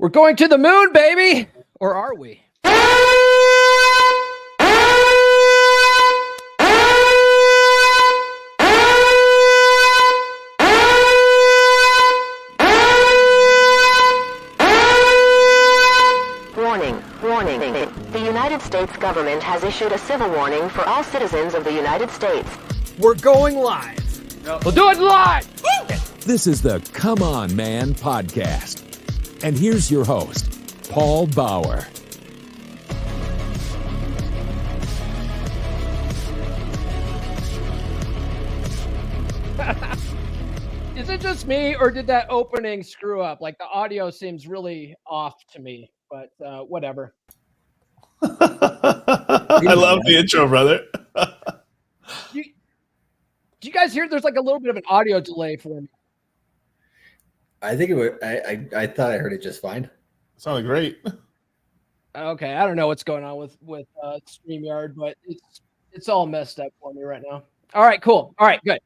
We're going to the moon, baby! Or are we? Warning. The United States government has issued a civil warning for all citizens of the United States. We're going live. We'll do it live! This is the Come On Man podcast. And here's your host, Paul Bauer. Is it just me, or did that opening screw up? Like, the audio seems really off to me, but whatever. I love the intro, brother. Do you guys hear there's like a little bit of an audio delay for me? I think it would. I thought I heard it just fine. Sounded great. Okay, I don't know what's going on with StreamYard, but it's all messed up for me right now. All right, cool. All right, good.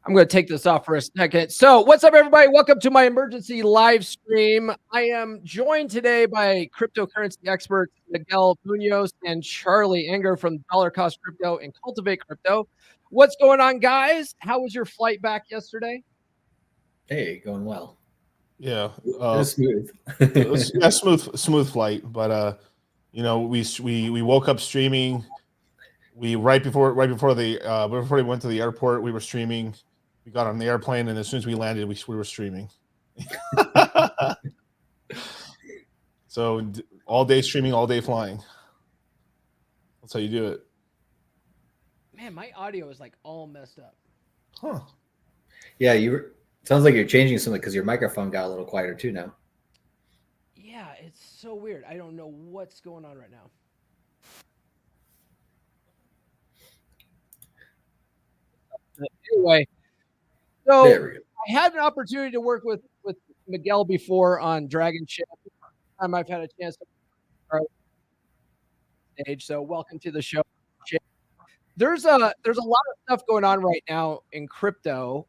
I'm going to take this off for a second. So what's up, everybody? Welcome to my emergency live stream. I am joined today by cryptocurrency experts Miguel, Munoz, and Charlie Engler from Dollar Cost Crypto and Cultivate Crypto. What's going on, guys? How was your flight back yesterday? Hey, going well. Yeah, smooth. smooth flight. But we woke up streaming. We right before we went to the airport, we were streaming. We got on the airplane, and as soon as we landed, we were streaming. So all day streaming, all day flying. That's how you do it. Man, my audio is like all messed up. Huh? Yeah, sounds like you're changing something because your microphone got a little quieter too now. Yeah, it's so weird. I don't know what's going on right now. Anyway, so I had an opportunity to work with Miguel before on Dragon Ship. Time I've had a chance to stage. So welcome to the show. There's a lot of stuff going on right now in crypto.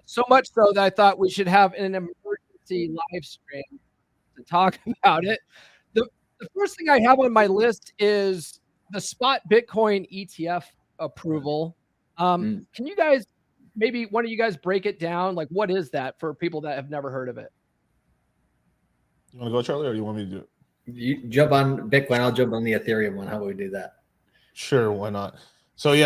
So much so that I thought we should have an emergency live stream to talk about it. The first thing I have on my list is the spot Bitcoin ETF approval. Can you guys, maybe one of you guys, break it down? Like, what is that for people that have never heard of it? You want to go, Charlie, or do you want me to do it? You jump on Bitcoin, I'll jump on the Ethereum one. How about we do that? Sure, why not? So the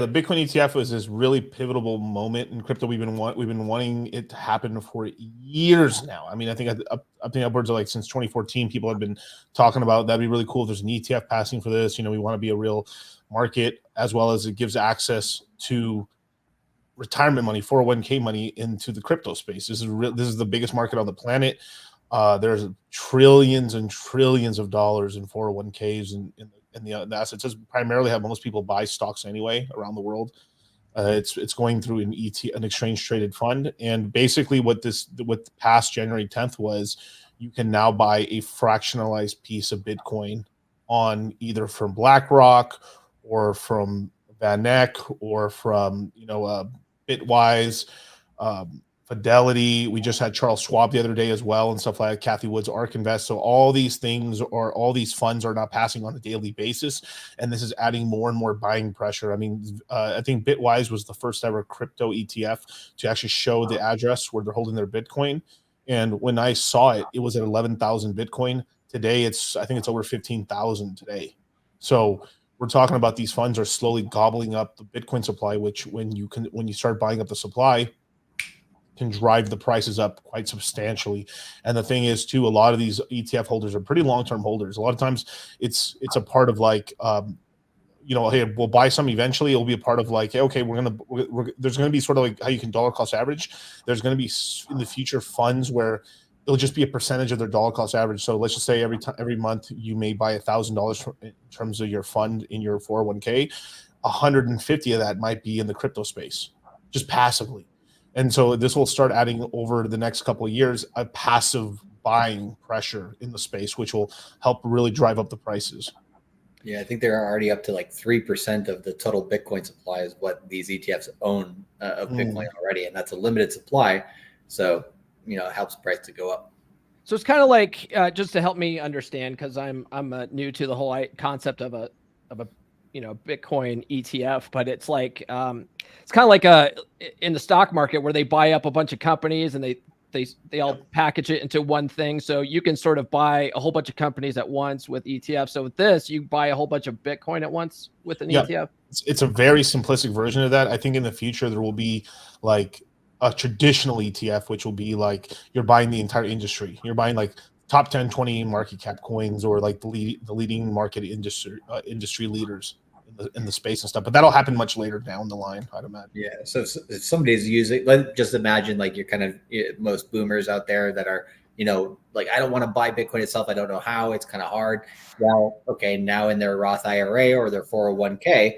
Bitcoin ETF was this really pivotal moment in crypto. We've been wanting it to happen for years now. I mean, I think upwards of since 2014, people have been talking about that'd be really cool if there's an ETF passing for this. We want to be a real market, as well as it gives access to retirement money, 401k money into the crypto space. This is the biggest market on the planet. There's trillions and trillions of dollars in 401ks and the assets. It's primarily how most people buy stocks anyway around the world. It's going through an exchange traded fund, and basically what past January 10th was, you can now buy a fractionalized piece of Bitcoin on either from BlackRock or from Van Eck or from Bitwise, Fidelity. We just had Charles Schwab the other day as well, and stuff like Kathy Wood's ARK Invest. So all these funds are now passing on a daily basis, and this is adding more and more buying pressure. I mean, I think Bitwise was the first ever crypto ETF to actually show the address where they're holding their Bitcoin. And when I saw it, it was at 11,000 Bitcoin. Today, I think it's over 15,000 today. So we're talking about these funds are slowly gobbling up the Bitcoin supply, which when you start buying up the supply, can drive the prices up quite substantially. And the thing is too, a lot of these ETF holders are pretty long-term holders. A lot of times it's a part of hey, we'll buy some eventually. It'll be a part of hey, okay, there's going to be sort of like how you can dollar cost average. There's going to be in the future funds where it'll just be a percentage of their dollar cost average. So let's just say every month you may buy $1,000 in terms of your fund in your 401k. 150 of that might be in the crypto space, just passively. And so this will start adding over the next couple of years a passive buying pressure in the space, which will help really drive up the prices. Yeah, I think they're already up to 3% of the total Bitcoin supply is what these ETFs own of Bitcoin already, and that's a limited supply. So, it helps the price to go up. So it's kind of like just to help me understand, because I'm new to the whole concept of a Bitcoin ETF, but it's like it's kind of like in the stock market where they buy up a bunch of companies and they all package it into one thing. So you can sort of buy a whole bunch of companies at once with ETFs. So with this, you buy a whole bunch of Bitcoin at once with an ETF. It's a very simplistic version of that. I think in the future there will be like a traditional ETF, which will be like you're buying the entire industry. You're buying like top 10, 20 market cap coins, or like the leading market industry leaders in the space and stuff. But that'll happen much later down the line, I'd imagine. Yeah. So if somebody's using, let's just imagine like you're kind of most boomers out there that are, like, I don't want to buy Bitcoin itself. I don't know how. It's kind of hard. Well, okay, now in their Roth IRA or their 401k,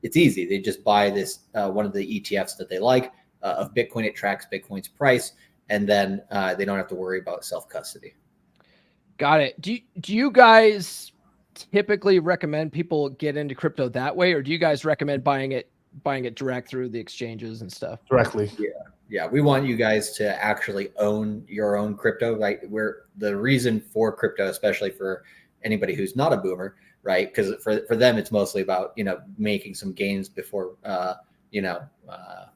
it's easy. They just buy this one of the ETFs that they like of Bitcoin. It tracks Bitcoin's price, and then they don't have to worry about self custody. Got it. Do you guys typically recommend people get into crypto that way, or do you guys recommend buying it direct through the exchanges and stuff? Directly. Yeah. We want you guys to actually own your own crypto. Right? The reason for crypto, especially for anybody who's not a boomer, right? Because for them, it's mostly about, making some gains before,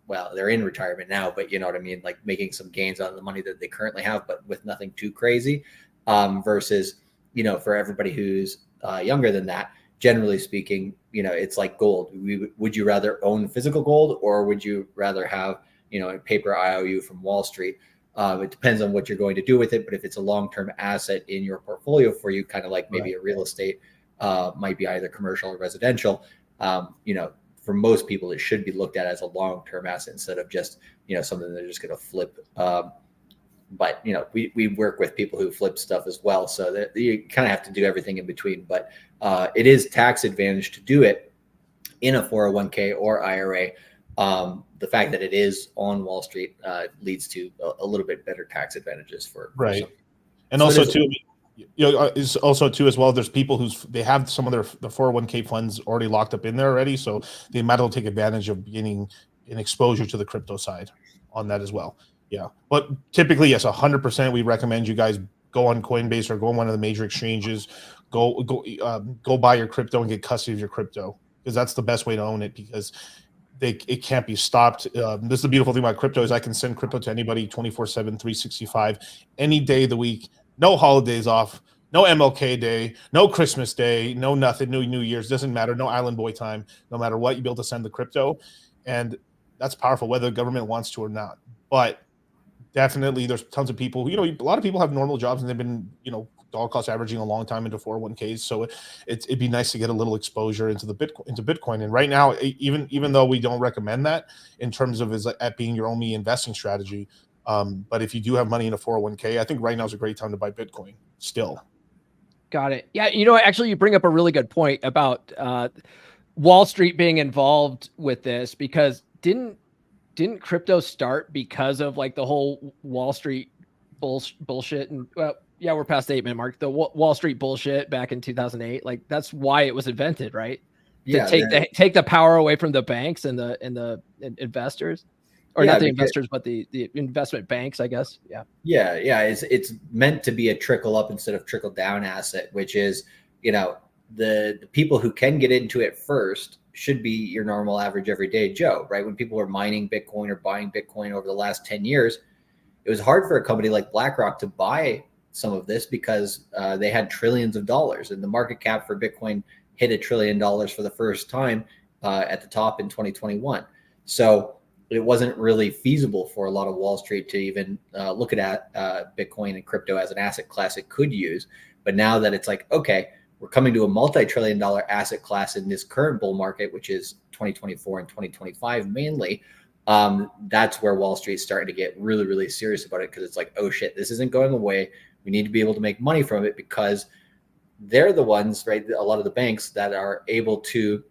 well, they're in retirement now, but you know what I mean? Like making some gains on the money that they currently have, but with nothing too crazy, versus, for everybody who's younger than that, generally speaking, it's like gold. Would you rather own physical gold, or would you rather have, a paper IOU from Wall Street? It depends on what you're going to do with it. But if it's a long-term asset in your portfolio for you, kind of like maybe a real estate, might be either commercial or residential, for most people, it should be looked at as a long-term asset instead of just, something they're just going to flip. But, we work with people who flip stuff as well. So that you kind of have to do everything in between. But it is tax advantage to do it in a 401k or IRA. The fact that it is on Wall Street leads to a little bit better tax advantages for right. And so also too, is also too as well. There's people they have some of the 401k funds already locked up in there already, so they might as well take advantage of getting an exposure to the crypto side on that as well. Yeah, but typically, yes, 100%. We recommend you guys go on Coinbase or go on one of the major exchanges. Go buy your crypto and get custody of your crypto, because that's the best way to own it, because it can't be stopped. This is the beautiful thing about crypto is I can send crypto to anybody 24/7, 365, any day of the week. No holidays off, no MLK Day, no Christmas Day, no nothing, no New Year's, doesn't matter, no Island Boy time. No matter what, you'll be able to send the crypto, and that's powerful, whether the government wants to or not. But definitely, there's tons of people. A lot of people have normal jobs and they've been, dollar cost averaging a long time into 401ks. So it'd be nice to get a little exposure into Bitcoin. And right now, even though we don't recommend that in terms of at being your only investing strategy, but if you do have money in a 401k, I think right now is a great time to buy Bitcoin still. Got it. Yeah. Actually, you bring up a really good point about Wall Street being involved with this, because didn't crypto start because of like the whole Wall Street bullshit? And yeah, we're past the 8-minute mark. The Wall Street bullshit back in 2008. Like that's why it was invented, right? Yeah. To take the power away from the banks and the investors. Or not the investors, but the investment banks, I guess. Yeah. Yeah. It's meant to be a trickle up instead of trickle down asset, which is, the people who can get into it first should be your normal average everyday Joe, right? When people were mining Bitcoin or buying Bitcoin over the last 10 years, it was hard for a company like BlackRock to buy some of this because they had trillions of dollars, and the market cap for Bitcoin hit $1 trillion for the first time at the top in 2021. So it wasn't really feasible for a lot of Wall Street to even look at Bitcoin and crypto as an asset class it could use. But now that it's like, okay, we're coming to a multi-trillion-dollar asset class in this current bull market, which is 2024 and 2025 mainly, that's where Wall Street's starting to get really, really serious about it, because it's like, oh shit, this isn't going away. We need to be able to make money from it, because they're the ones, right? A lot of the banks that are able to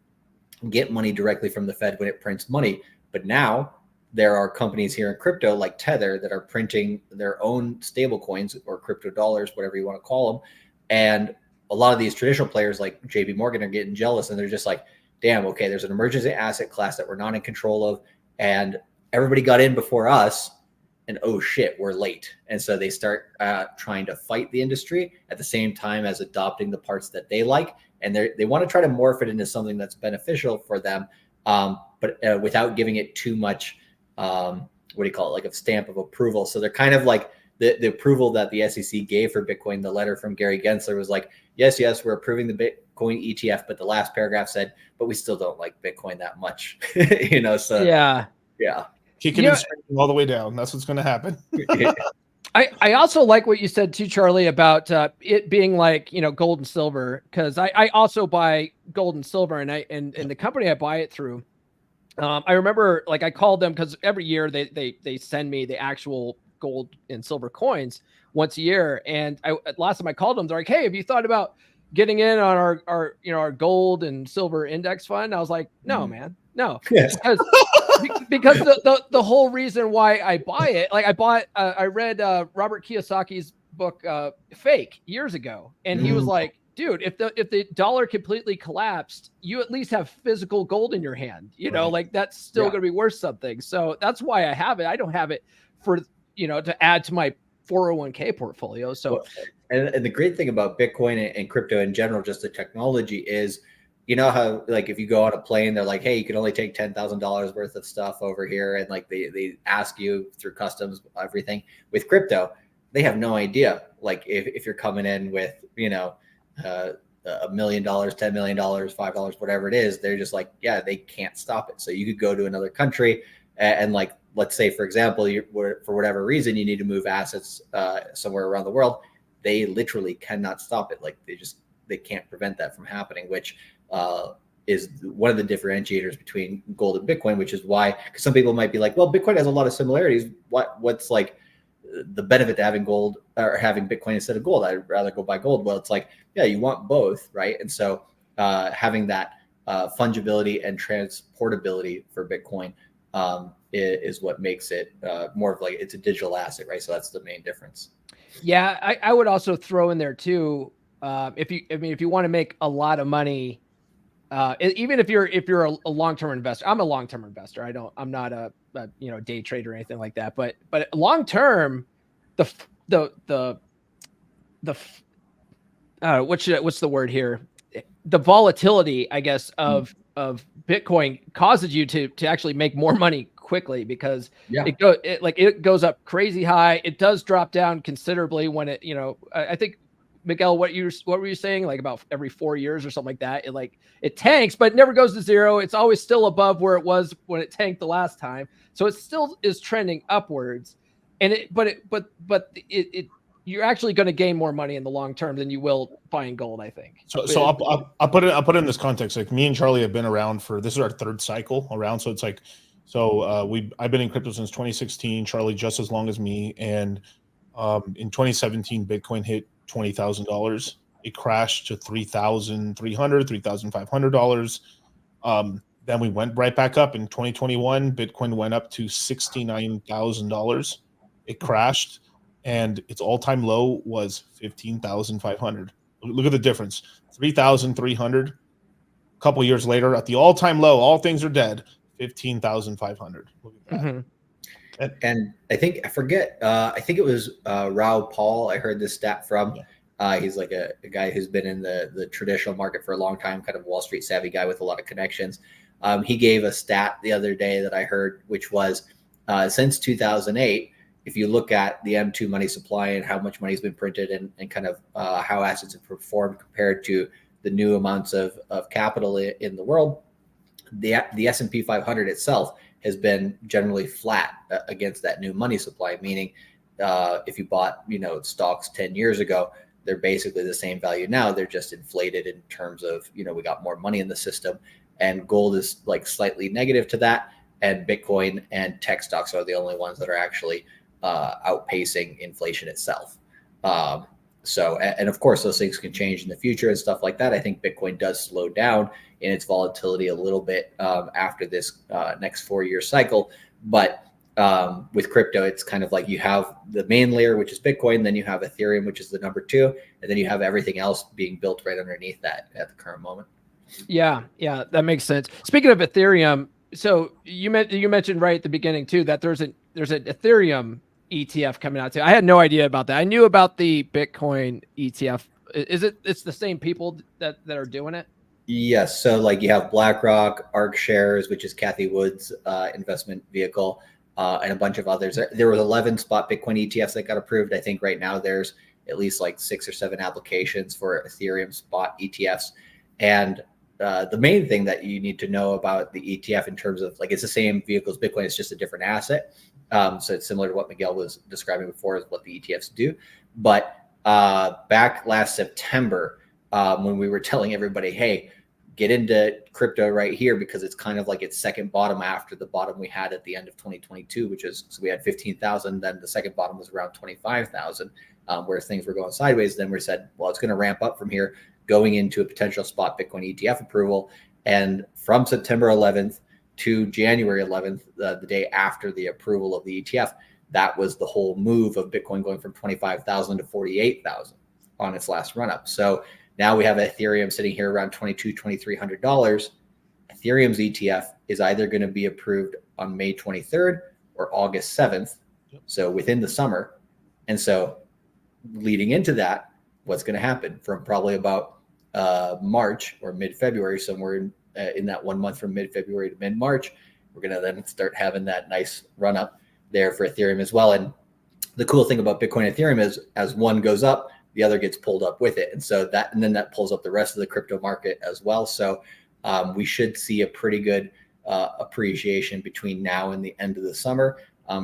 get money directly from the Fed when it prints money. But now there are companies here in crypto like Tether that are printing their own stable coins or crypto dollars, whatever you want to call them. And a lot of these traditional players like JP Morgan are getting jealous, and they're just like, damn, okay, there's an emergency asset class that we're not in control of, and everybody got in before us. and oh shit, we're late. And so they start trying to fight the industry at the same time as adopting the parts that they like. And they want to try to morph it into something that's beneficial for them, but without giving it too much, what do you call it, like a stamp of approval. So they're kind of like the approval that the SEC gave for Bitcoin. The letter from Gary Gensler was like, yes, we're approving the Bitcoin ETF, but the last paragraph said, but we still don't like Bitcoin that much. So yeah. Kicking and screaming all the way down. That's what's going to happen. I also like what you said too, Charlie, about it being like, gold and silver, because I also buy gold and silver, and the company I buy it through, I remember like I called them because every year they send me the actual gold and silver coins once a year. And last time I called them, they're like, hey, have you thought about getting in on our gold and silver index fund? I was like, no, man, no. Yes. Because the whole reason why I buy it, like I read Robert Kiyosaki's book Fake years ago, and he was like, dude, if the dollar completely collapsed, you at least have physical gold in your hand, like that's still going to be worth something. So that's why I have it. I don't have it for to add to my 401k portfolio. So and the great thing about Bitcoin and crypto in general, just the technology, is how like if you go on a plane, they're like, hey, you can only take $10,000 worth of stuff over here, and like they ask you through customs everything. With crypto, they have no idea, like if you're coming in with $1 million, $10 million, $5, whatever it is, they're just like, yeah, they can't stop it. So you could go to another country and like, let's say for example, for whatever reason you need to move assets somewhere around the world, they literally cannot stop it. Like they can't prevent that from happening, which is one of the differentiators between gold and Bitcoin, which is why, because some people might be like, well, Bitcoin has a lot of similarities. What's like the benefit to having gold or having Bitcoin instead of gold? I'd rather go buy gold. Well, it's like, yeah, you want both, right? And so having that fungibility and transportability for Bitcoin is what makes it more of like, it's a digital asset, right? So that's the main difference. Yeah, I would also throw in there too, if you want to make a lot of money, even if you're a long-term investor. I'm a long-term investor. I'm not a day trader or anything like that. But long-term, what's the word here? The volatility, I guess, of Bitcoin causes you to actually make more money quickly, because it goes up crazy high. It does drop down considerably when it, I think, Miguel, what were you saying? Like about every 4 years or something like that. It tanks, but it never goes to zero. It's always still above where it was when it tanked the last time. So it still is trending upwards. And you're actually going to gain more money in the long term than you will buying gold, I think. So I'll put it in this context. Like me and Charlie have been around this is our third cycle around. So it's like, I've been in crypto since 2016, Charlie just as long as me. And in 2017, Bitcoin hit $20,000. It crashed to $3,300, $3,500. Then we went right back up in 2021. Bitcoin went up to $69,000. It crashed, and its all-time low was 15,500. Look at the difference: 3,300. A couple years later, at the all-time low, all things are dead. 15,500. Look at that. Mm-hmm. And I think it was Raoul Paul. I heard this stat from. He's like a guy who's been in the traditional market for a long time, kind of Wall Street savvy guy with a lot of connections. He gave a stat the other day that I heard, which was since 2008, if you look at the M2 money supply and how much money has been printed and kind of how assets have performed compared to the new amounts of capital in the world, the S&P 500 itself has been generally flat against that new money supply, meaning if you bought, stocks 10 years ago, they're basically the same value now. They're just inflated in terms of, we got more money in the system, and gold is like slightly negative to that. And Bitcoin and tech stocks are the only ones that are actually outpacing inflation itself. So, and of course, those things can change in the future and stuff like that. I think Bitcoin does slow down in its volatility a little bit after this next 4-year cycle. But with crypto, it's kind of like you have the main layer, which is Bitcoin, then you have Ethereum, which is the number 2, and then you have everything else being built right underneath that at the current moment. Yeah, that makes sense. Speaking of Ethereum, so you mentioned right at the beginning too that there's an Ethereum ETF coming out too. I had no idea about that. I knew about the Bitcoin ETF. It's the same people that are doing it? Yes. So like you have BlackRock, ARK Shares, which is Kathy Wood's investment vehicle, and a bunch of others. There was 11 spot Bitcoin ETFs that got approved. I think right now there's at least like 6 or 7 applications for Ethereum spot ETFs. And the main thing that you need to know about the ETF in terms of like it's the same vehicle as Bitcoin, it's just a different asset. So it's similar to what Miguel was describing before is what the ETFs do. But back last September, when we were telling everybody, hey, get into crypto right here because it's kind of like its second bottom after the bottom we had at the end of 2022, which is, so we had 15,000, then the second bottom was around 25,000, where things were going sideways. Then we said, well, it's going to ramp up from here going into a potential spot Bitcoin ETF approval. And from September 11th to January 11th, the day after the approval of the ETF, that was the whole move of Bitcoin going from 25,000 to 48,000 on its last run up. So now we have Ethereum sitting here around $2,200, $2,300. Ethereum's ETF is either going to be approved on May 23rd or August 7th. So within the summer. And so leading into that, what's going to happen from probably about March or mid-February, somewhere in that 1 month from mid-February to mid-March, we're going to then start having that nice run up there for Ethereum as well. And the cool thing about Bitcoin and Ethereum is as one goes up, the other gets pulled up with it. And so that, and then that pulls up the rest of the crypto market as well. So we should see a pretty good appreciation between now and the end of the summer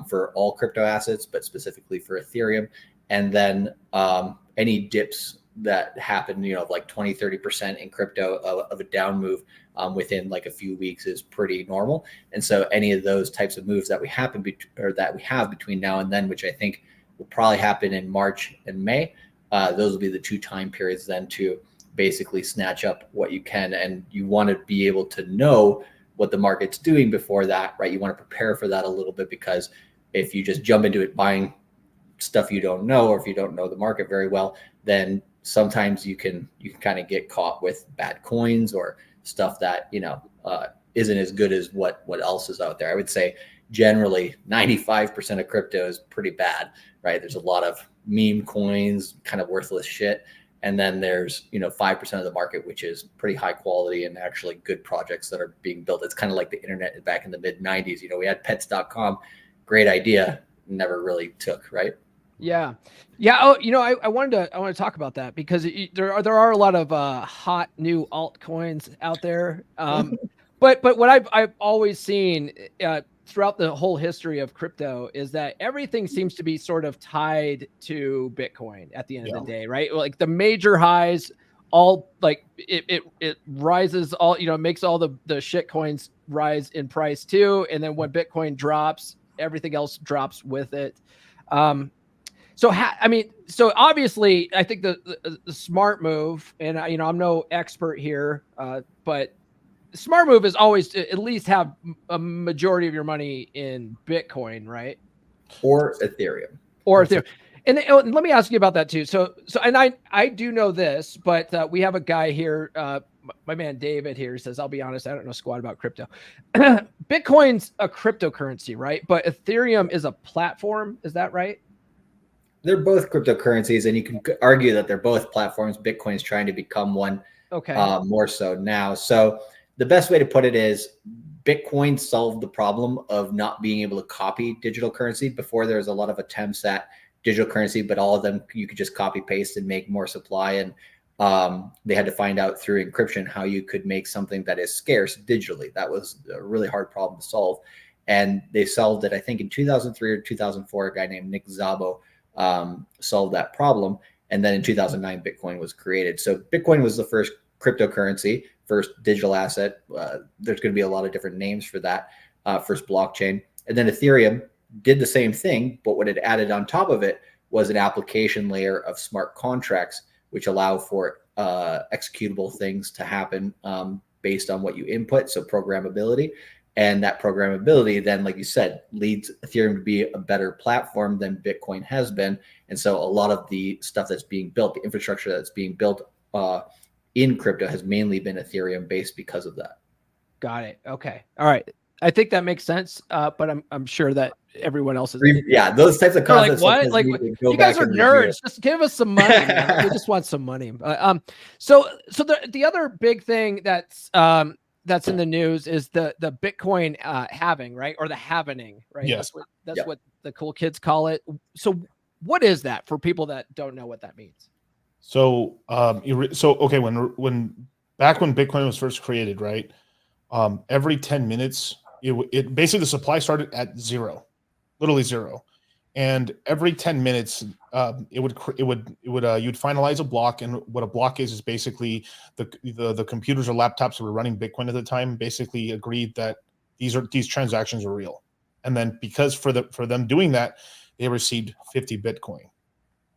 for all crypto assets, but specifically for Ethereum. And then any dips that happen, you know, like 20, 30% in crypto of a down move within like a few weeks is pretty normal. And so any of those types of moves that we happen or that we have between now and then, which I think will probably happen in March and May, those will be the 2 time periods then to basically snatch up what you can. And you want to be able to know what the market's doing before that, right? You want to prepare for that a little bit, because if you just jump into it buying stuff you don't know, or if you don't know the market very well, then sometimes you can kind of get caught with bad coins or stuff that, you know, isn't as good as what else is out there. I would say generally 95% of crypto is pretty bad, right? There's a lot of meme coins, kind of worthless shit. And then there's, you know, 5% of the market, which is pretty high quality and actually good projects that are being built. It's kind of like the internet back in the mid 90s. You know, we had pets.com, great idea, never really took, right? Yeah. Yeah. Oh, you know, I want to talk about that because there are a lot of hot new altcoins out there. But what I've always seen throughout the whole history of crypto is that everything seems to be sort of tied to Bitcoin at the end of the day, right? Like the major highs, all like it rises all, you know, makes all the shit coins rise in price too. And then when Bitcoin drops, everything else drops with it. So obviously, I think the smart move, and you know, I'm no expert here, but the smart move is always to at least have a majority of your money in Bitcoin, right? Or Ethereum. And let me ask you about that too. So, and I do know this, but we have a guy here, my man David here says, I'll be honest, I don't know squat about crypto. Bitcoin's a cryptocurrency, right? But Ethereum is a platform. Is that right? They're both cryptocurrencies, and you can argue that they're both platforms. Bitcoin's trying to become one, more so now. So the best way to put it is Bitcoin solved the problem of not being able to copy digital currency. Before, there was a lot of attempts at digital currency, but all of them you could just copy paste and make more supply. And they had to find out through encryption how you could make something that is scarce digitally. That was a really hard problem to solve. And they solved it, I think, in 2003 or 2004, a guy named Nick Szabo solved that problem. And then in 2009, Bitcoin was created. So Bitcoin was the first cryptocurrency, first digital asset. There's going to be a lot of different names for that, first blockchain. And then Ethereum did the same thing, but what it added on top of it was an application layer of smart contracts, which allow for executable things to happen based on what you input, so programmability. And that programmability then, like you said, leads Ethereum to be a better platform than Bitcoin has been. And so a lot of the stuff that's being built, the infrastructure that's being built in crypto has mainly been Ethereum based because of that. Got it. Okay. All right. I think that makes sense. But I'm sure that everyone else is. Yeah, those types of concepts. Like what? Like you guys are nerds. Just give us some money. Man. We just want some money. So the other big thing that's in the news is the Bitcoin halving, right? Or the halvening, right? Yes. That's what the cool kids call it. So what is that for people that don't know what that means? So okay, when back when Bitcoin was first created, right? Every 10 minutes, it basically the supply started at zero, literally zero, and every 10 minutes, you'd finalize a block, and what a block is basically the computers or laptops that were running Bitcoin at the time basically agreed that these transactions are real, and then because for them doing that, they received 50 Bitcoin.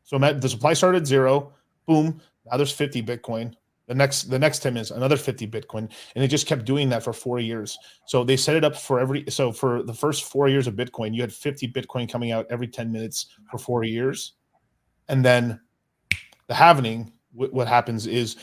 So the supply started at zero, boom, now there's 50 Bitcoin. The next 10 minutes, another 50 Bitcoin, and it just kept doing that for 4 years. So they set it up for for the first 4 years of Bitcoin, you had 50 Bitcoin coming out every 10 minutes for 4 years, and then the halvening. What happens is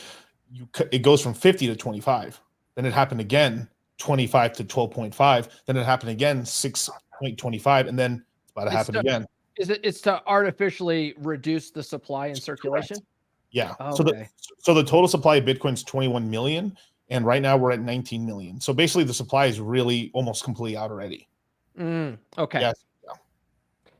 it goes from 50 to 25. Then it happened again, 25 to 12.5. Then it happened again, 6.25, and then it's about to happen again. It's to artificially reduce the supply in circulation? Correct. Yeah. Okay. So the total supply of Bitcoin is 21 million, and right now we're at 19 million. So basically, the supply is really almost completely out already. Okay. Yes. Yeah.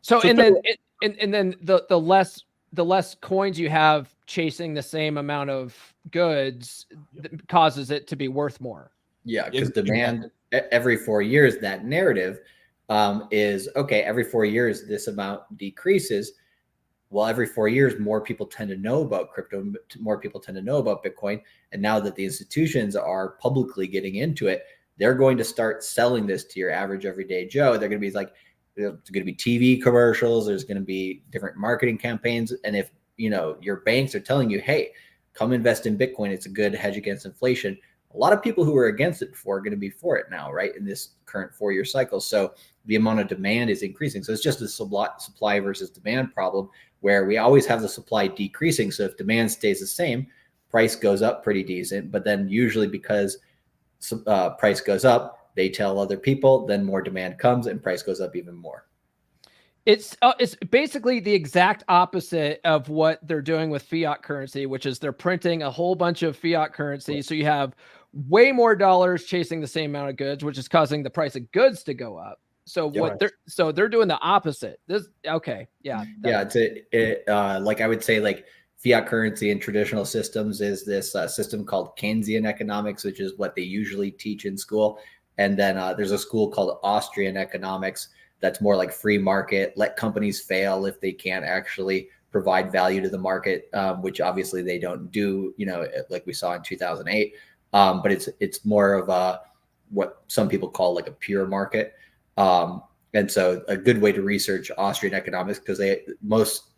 So and then the less coins you have chasing the same amount of goods causes it to be worth more. Yeah, because demand every 4 years, that narrative is okay. Every 4 years, this amount decreases. Well, every 4 years, more people tend to know about crypto, more people tend to know about Bitcoin. And now that the institutions are publicly getting into it, they're going to start selling this to your average everyday Joe. They're going to be like, there's going to be TV commercials. There's going to be different marketing campaigns. And if, your banks are telling you, hey, come invest in Bitcoin, it's a good hedge against inflation. A lot of people who were against it before are going to be for it now, right? In this current 4 year cycle. So the amount of demand is increasing. So it's just a supply versus demand problem, where we always have the supply decreasing. So if demand stays the same, price goes up pretty decent. But then usually because price goes up, they tell other people, then more demand comes and price goes up even more. It's basically the exact opposite of what they're doing with fiat currency, which is they're printing a whole bunch of fiat currency. Right. So you have way more dollars chasing the same amount of goods, which is causing the price of goods to go up. So they're doing the opposite. Like I would say, like fiat currency in traditional systems is this system called Keynesian economics, which is what they usually teach in school. And then there's a school called Austrian economics that's more like free market, let companies fail if they can't actually provide value to the market, which obviously they don't do, like we saw in 2008. But it's more of what some people call like a pure market. And so a good way to research Austrian economics, because most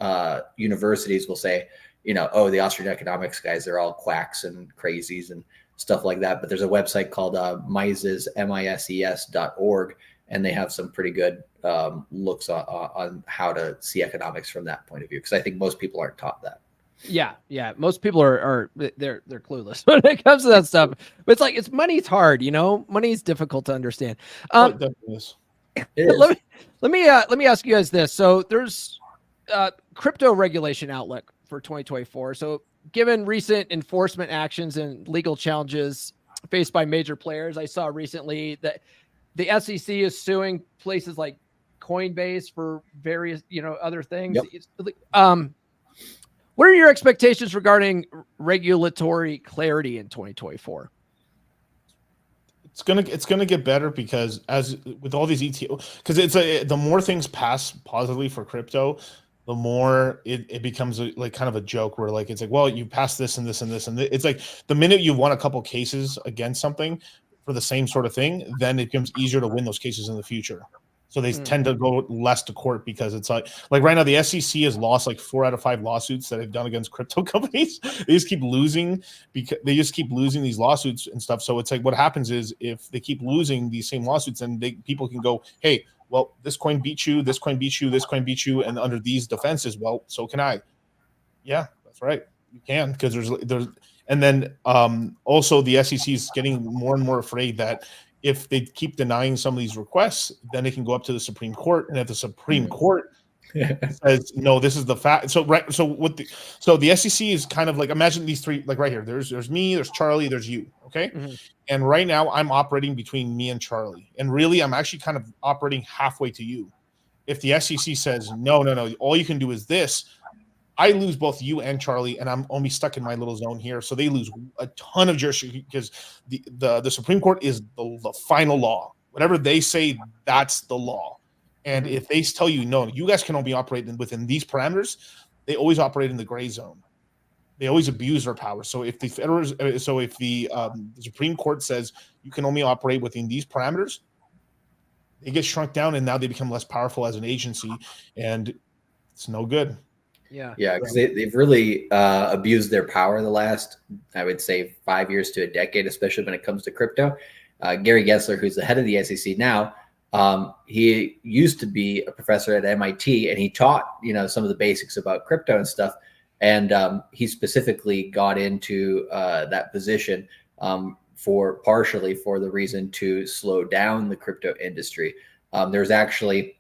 universities will say, oh, the Austrian economics guys, they're all quacks and crazies and stuff like that. But there's a website called Mises, MISES.org, and they have some pretty good looks on how to see economics from that point of view, because I think most people aren't taught that. Yeah. Most people are they're clueless when it comes to that stuff. But it's money's hard, money's difficult to understand. It is. Let me ask you guys this. So there's crypto regulation outlook for 2024. So given recent enforcement actions and legal challenges faced by major players, I saw recently that the SEC is suing places like Coinbase for various, other things. Yep. What are your expectations regarding regulatory clarity in 2024? It's gonna get better, because as with all these ETF, because the more things pass positively for crypto, the more it becomes like kind of a joke, where like it's like, well, you passed this and this and this, and it's like the minute you've won a couple cases against something for the same sort of thing, then it becomes easier to win those cases in the future. So they tend to go less to court, because it's like right now the SEC has lost like 4 out of 5 lawsuits that they've done against crypto companies. They just keep losing these lawsuits and stuff. So it's like what happens is, if they keep losing these same lawsuits, then people can go, hey, well, this coin beat you, this coin beat you, this coin beat you, and under these defenses, well, so can I. Yeah, that's right. You can, because there's and then also the SEC is getting more and more afraid that if they keep denying some of these requests, then it can go up to the Supreme Court, and if the Supreme Court says no, this is the fact. So the SEC is kind of like, imagine these three, like right here. There's me, there's Charlie, there's you. Okay. Mhm. And right now I'm operating between me and Charlie. And really, I'm actually kind of operating halfway to you. If the SEC says no, all you can do is this, I lose both you and Charlie, and I'm only stuck in my little zone here. So they lose a ton of jurisdiction, because the Supreme Court is the final law. Whatever they say, that's the law. And if they tell you, no, you guys can only operate within these parameters, they always operate in the gray zone. They always abuse their power. So if the Supreme Court says you can only operate within these parameters, they get shrunk down, and now they become less powerful as an agency, and it's no good. Yeah, because they've really abused their power the last, I would say, 5 years to a decade, especially when it comes to crypto. Gary Gensler, who's the head of the SEC now, he used to be a professor at MIT, and he taught, some of the basics about crypto and stuff. And he specifically got into that position partially for the reason to slow down the crypto industry. There's actually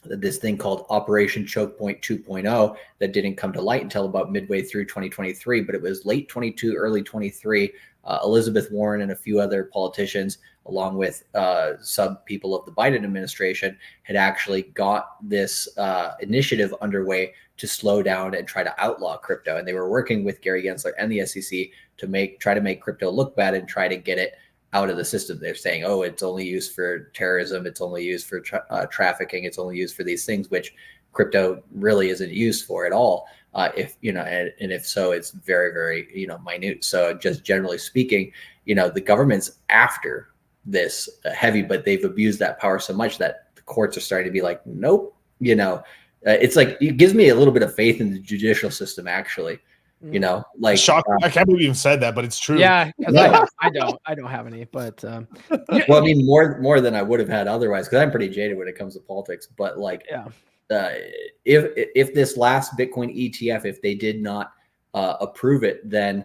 this thing called Operation Choke Point 2.0 that didn't come to light until about midway through 2023, but it was late 22, early 23. Elizabeth Warren and a few other politicians, along with some people of the Biden administration, had actually got this initiative underway to slow down and try to outlaw crypto. And they were working with Gary Gensler and the SEC to try to make crypto look bad and try to get it out of the system. They're saying, oh, it's only used for terrorism, it's only used for trafficking, it's only used for these things, which crypto really isn't used for at all. If so, it's very, very, minute. So just generally speaking, the government's after this heavy, but they've abused that power so much that the courts are starting to be like, nope. It's like, it gives me a little bit of faith in the judicial system, actually. Like, shock. I can't believe you even said that, but it's true. Yeah, because I don't have any, but well, I mean, more than I would have had otherwise, because I'm pretty jaded when it comes to politics. But like, if this last Bitcoin ETF, if they did not approve it, then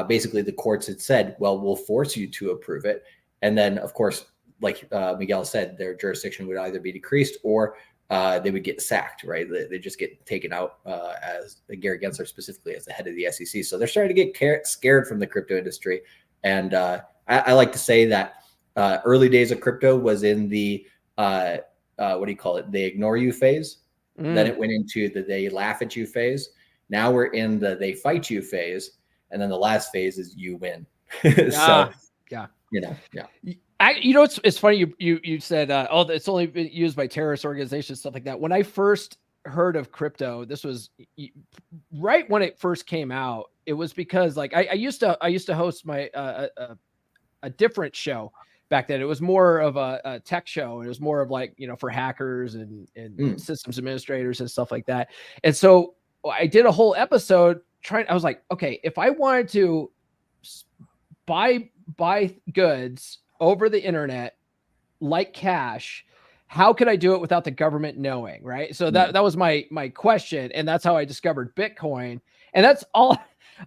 basically the courts had said, well, we'll force you to approve it, and then of course, like Miguel said, their jurisdiction would either be decreased or they would get sacked, right? They just get taken out as Gary Gensler specifically as the head of the SEC. So they're starting to get scared from the crypto industry. And I like to say that early days of crypto was in the, what do you call it? They ignore you phase. Then it went into the they laugh at you phase. Now we're in the they fight you phase. And then the last phase is you win. So, yeah. It's funny you said, it's only been used by terrorist organizations, stuff like that. When I first heard of crypto, this was right when it first came out. It was because like I used to host my a different show back then. It was more of a tech show. It was more of like, for hackers and systems administrators and stuff like that. And so I did a whole episode I was like, okay, if I wanted to buy goods over the internet like cash, how could I do it without the government knowing? Right. So that was my question. And that's how I discovered Bitcoin. And that's all.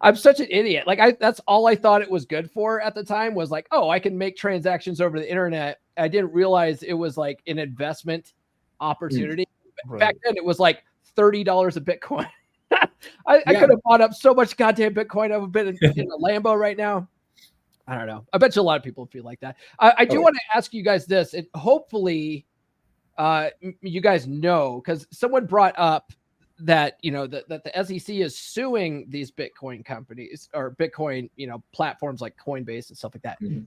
I'm such an idiot. Like that's all I thought it was good for at the time, was like, oh, I can make transactions over the internet. I didn't realize it was like an investment opportunity. Right. Back then it was like $30 a Bitcoin. I could have bought up so much goddamn Bitcoin. I would have been in a Lambo right now. I don't know. I bet you a lot of people feel like that. I do want to ask you guys this, and hopefully you guys know, because someone brought up that, that the SEC is suing these Bitcoin companies or Bitcoin, platforms like Coinbase and stuff like that. Mm-hmm.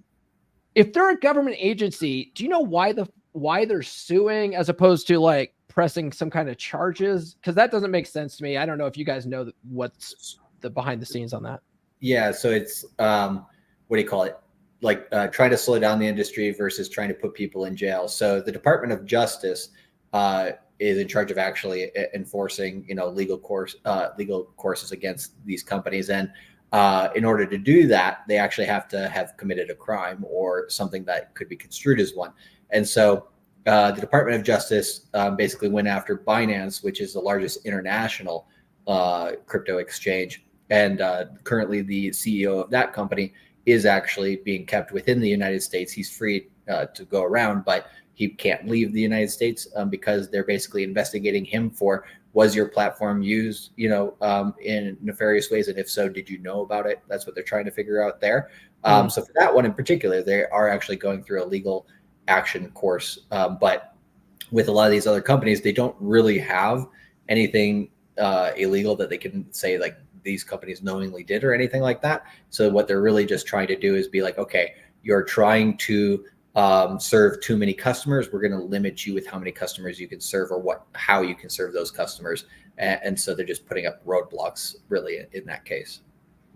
If they're a government agency, do you know why they're suing as opposed to like pressing some kind of charges? Because that doesn't make sense to me. I don't know if you guys know what's the behind the scenes on that. Yeah. So it's, what do you call it? Like trying to slow down the industry versus trying to put people in jail. So the Department of Justice is in charge of actually enforcing, legal courses against these companies. And in order to do that, they actually have to have committed a crime or something that could be construed as one. And so the Department of Justice basically went after Binance, which is the largest international crypto exchange. And currently the CEO of that company is actually being kept within the United States. He's freed to go around, but he can't leave the United States because they're basically investigating him for, was your platform used, in nefarious ways? And if so, did you know about it? That's what they're trying to figure out there. So for that one in particular, they are actually going through a legal action course. But with a lot of these other companies, they don't really have anything illegal that they can say like these companies knowingly did or anything like that. So what they're really just trying to do is be like, okay, you're trying to serve too many customers. We're going to limit you with how many customers you can serve or how you can serve those customers. And so they're just putting up roadblocks really in that case.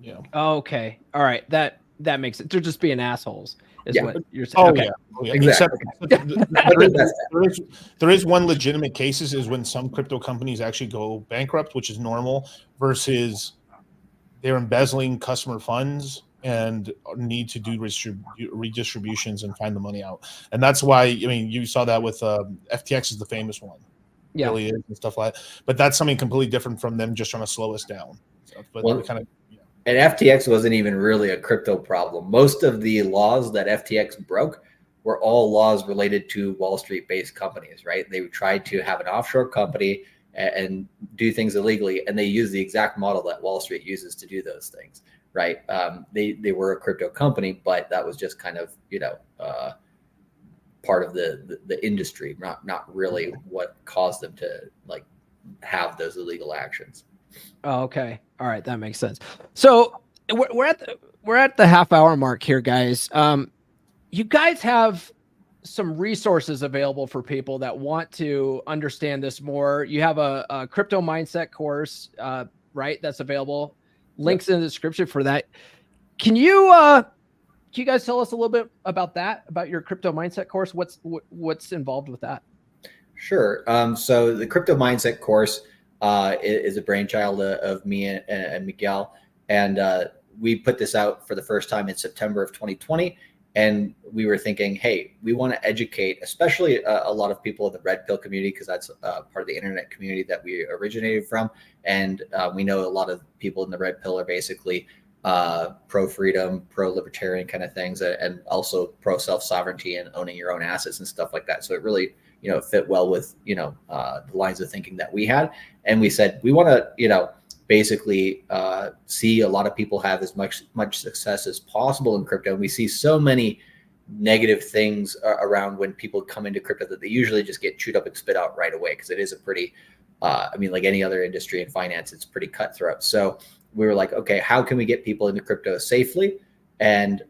Yeah. Okay. All right. That makes it. They're just being assholes is what you're saying. Oh, okay. yeah. Oh, yeah. Exactly. There is one legitimate cases is when some crypto companies actually go bankrupt, which is normal, versus they're embezzling customer funds and need to do redistributions and find the money out. And that's why, I mean, you saw that with FTX is the famous one. Yeah. Really is and stuff like that. But that's something completely different from them just trying to slow us down. So, but Well, kind of, and FTX wasn't even really a crypto problem. Most of the laws that FTX broke were all laws related to Wall Street based companies, right? They tried to have an offshore company and do things illegally, and they use the exact model that Wall Street uses to do those things, right? They were a crypto company, but that was just kind of part of the industry, not really what caused them to like have those illegal actions. Oh, okay. All right. That makes sense. So we're at the half hour mark here, guys. You guys have some resources available for people that want to understand this more. You have a crypto mindset course, right? That's available. Links in the description for that. Can you guys tell us a little bit about that, about your crypto mindset course? What's involved with that? Sure. So the crypto mindset course is a brainchild of me and Miguel. And we put this out for the first time in September of 2020. And we were thinking, hey, we want to educate, especially a lot of people in the red pill community, because that's part of the internet community that we originated from. And we know a lot of people in the red pill are basically pro-freedom, pro-libertarian kind of things, and also pro-self-sovereignty and owning your own assets and stuff like that. So it really, fit well with, the lines of thinking that we had. And we said, we want to, basically see a lot of people have as much success as possible in crypto. And we see so many negative things around when people come into crypto that they usually just get chewed up and spit out right away, because it is a pretty, like any other industry in finance, it's pretty cutthroat. So we were like, okay, how can we get people into crypto safely and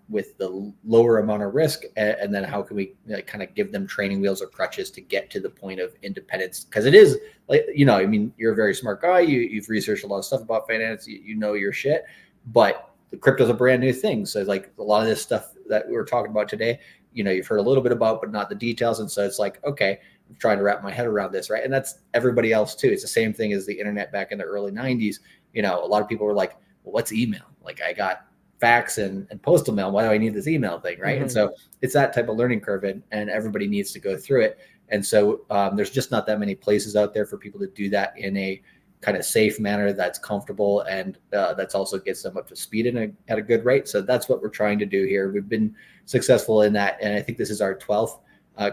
with the lower amount of risk, and then how can we kind of give them training wheels or crutches to get to the point of independence? Because it is like, you're a very smart guy, you've researched a lot of stuff about finance, you know your shit, but the crypto's a brand new thing. So like a lot of this stuff that we were talking about today, you've heard a little bit about, but not the details. And so it's like, okay, I'm trying to wrap my head around this, right? And that's everybody else too. It's the same thing as the internet back in the early 90s. A lot of people were like, well, what's email? Like, I got fax and postal mail. Why do I need this email thing, right? Mm-hmm. And so it's that type of learning curve, and everybody needs to go through it. And so there's just not that many places out there for people to do that in a kind of safe manner that's comfortable, and that's also gets them up to speed at a good rate. So that's what we're trying to do here. We've been successful in that, and I think this is our 12th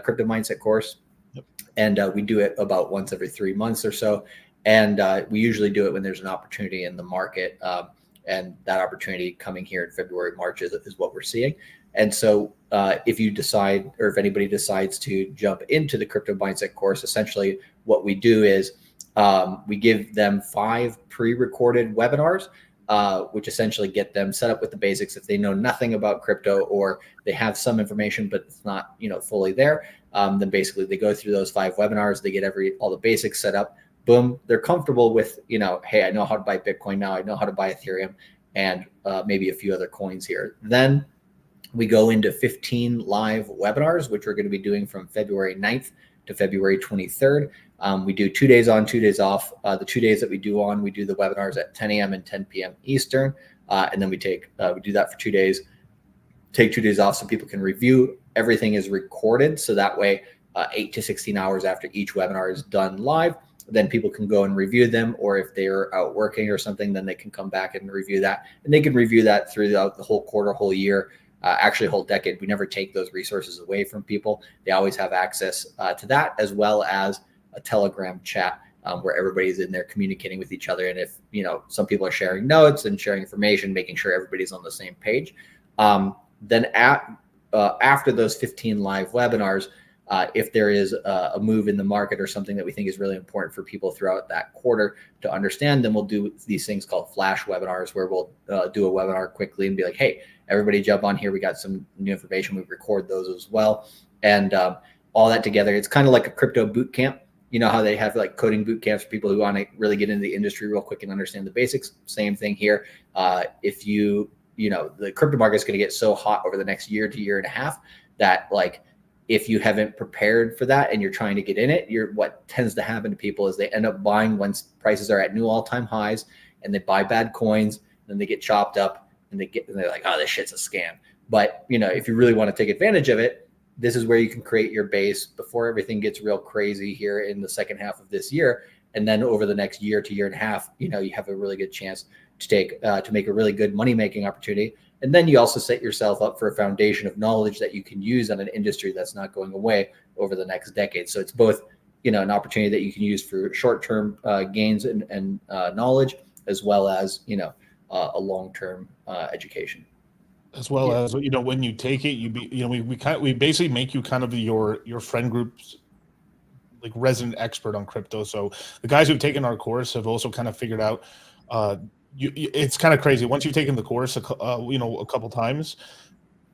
crypto mindset course. Yep. And we do it about once every 3 months or so. And we usually do it when there's an opportunity in the market. And that opportunity coming here in February, March is what we're seeing. And so if you decide, or if anybody decides to jump into the crypto mindset course, essentially what we do is we give them 5 pre-recorded webinars, which essentially get them set up with the basics. If they know nothing about crypto, or they have some information, but it's not, fully there, then basically they go through those 5 webinars, they get all the basics set up. Boom, they're comfortable with, hey, I know how to buy Bitcoin now, I know how to buy Ethereum, and maybe a few other coins here. Then we go into 15 live webinars, which we're going to be doing from February 9th to February 23rd. We do 2 days on, 2 days off. The 2 days that we do the webinars at 10 a.m. and 10 p.m. Eastern. And then we do that for 2 days, take 2 days off so people can review. Everything is recorded. So that way, 8 to 16 hours after each webinar is done live, then people can go and review them. Or if they're out working or something, then they can come back and review that. And they can review that throughout the whole quarter, whole year, actually a whole decade. We never take those resources away from people. They always have access to that, as well as a Telegram chat where everybody's in there communicating with each other. And if, some people are sharing notes and sharing information, making sure everybody's on the same page. Then after those 15 live webinars, if there is a move in the market or something that we think is really important for people throughout that quarter to understand, then we'll do these things called flash webinars, where we'll do a webinar quickly and be like, hey, everybody jump on here. We got some new information. We record those as well. And all that together, it's kind of like a crypto boot camp. You know how they have like coding boot camps for people who want to really get into the industry real quick and understand the basics. Same thing here. If the crypto market is going to get so hot over the next year to year and a half that like, if you haven't prepared for that and you're trying to get in it, what tends to happen to people is they end up buying when prices are at new all-time highs, and they buy bad coins, then they get chopped up and they're like, oh, this shit's a scam. But if you really want to take advantage of it, this is where you can create your base before everything gets real crazy here in the second half of this year. And then over the next year to year and a half, you have a really good chance to make a really good money-making opportunity. And then you also set yourself up for a foundation of knowledge that you can use on an industry that's not going away over the next decade. So it's both, an opportunity that you can use for short-term gains and knowledge, as well as, a long-term education. As well as, when you take it, we basically make you kind of your friend group's like resident expert on crypto. So the guys who've taken our course have also kind of figured out, it's kind of crazy. Once you've taken the course, a couple times,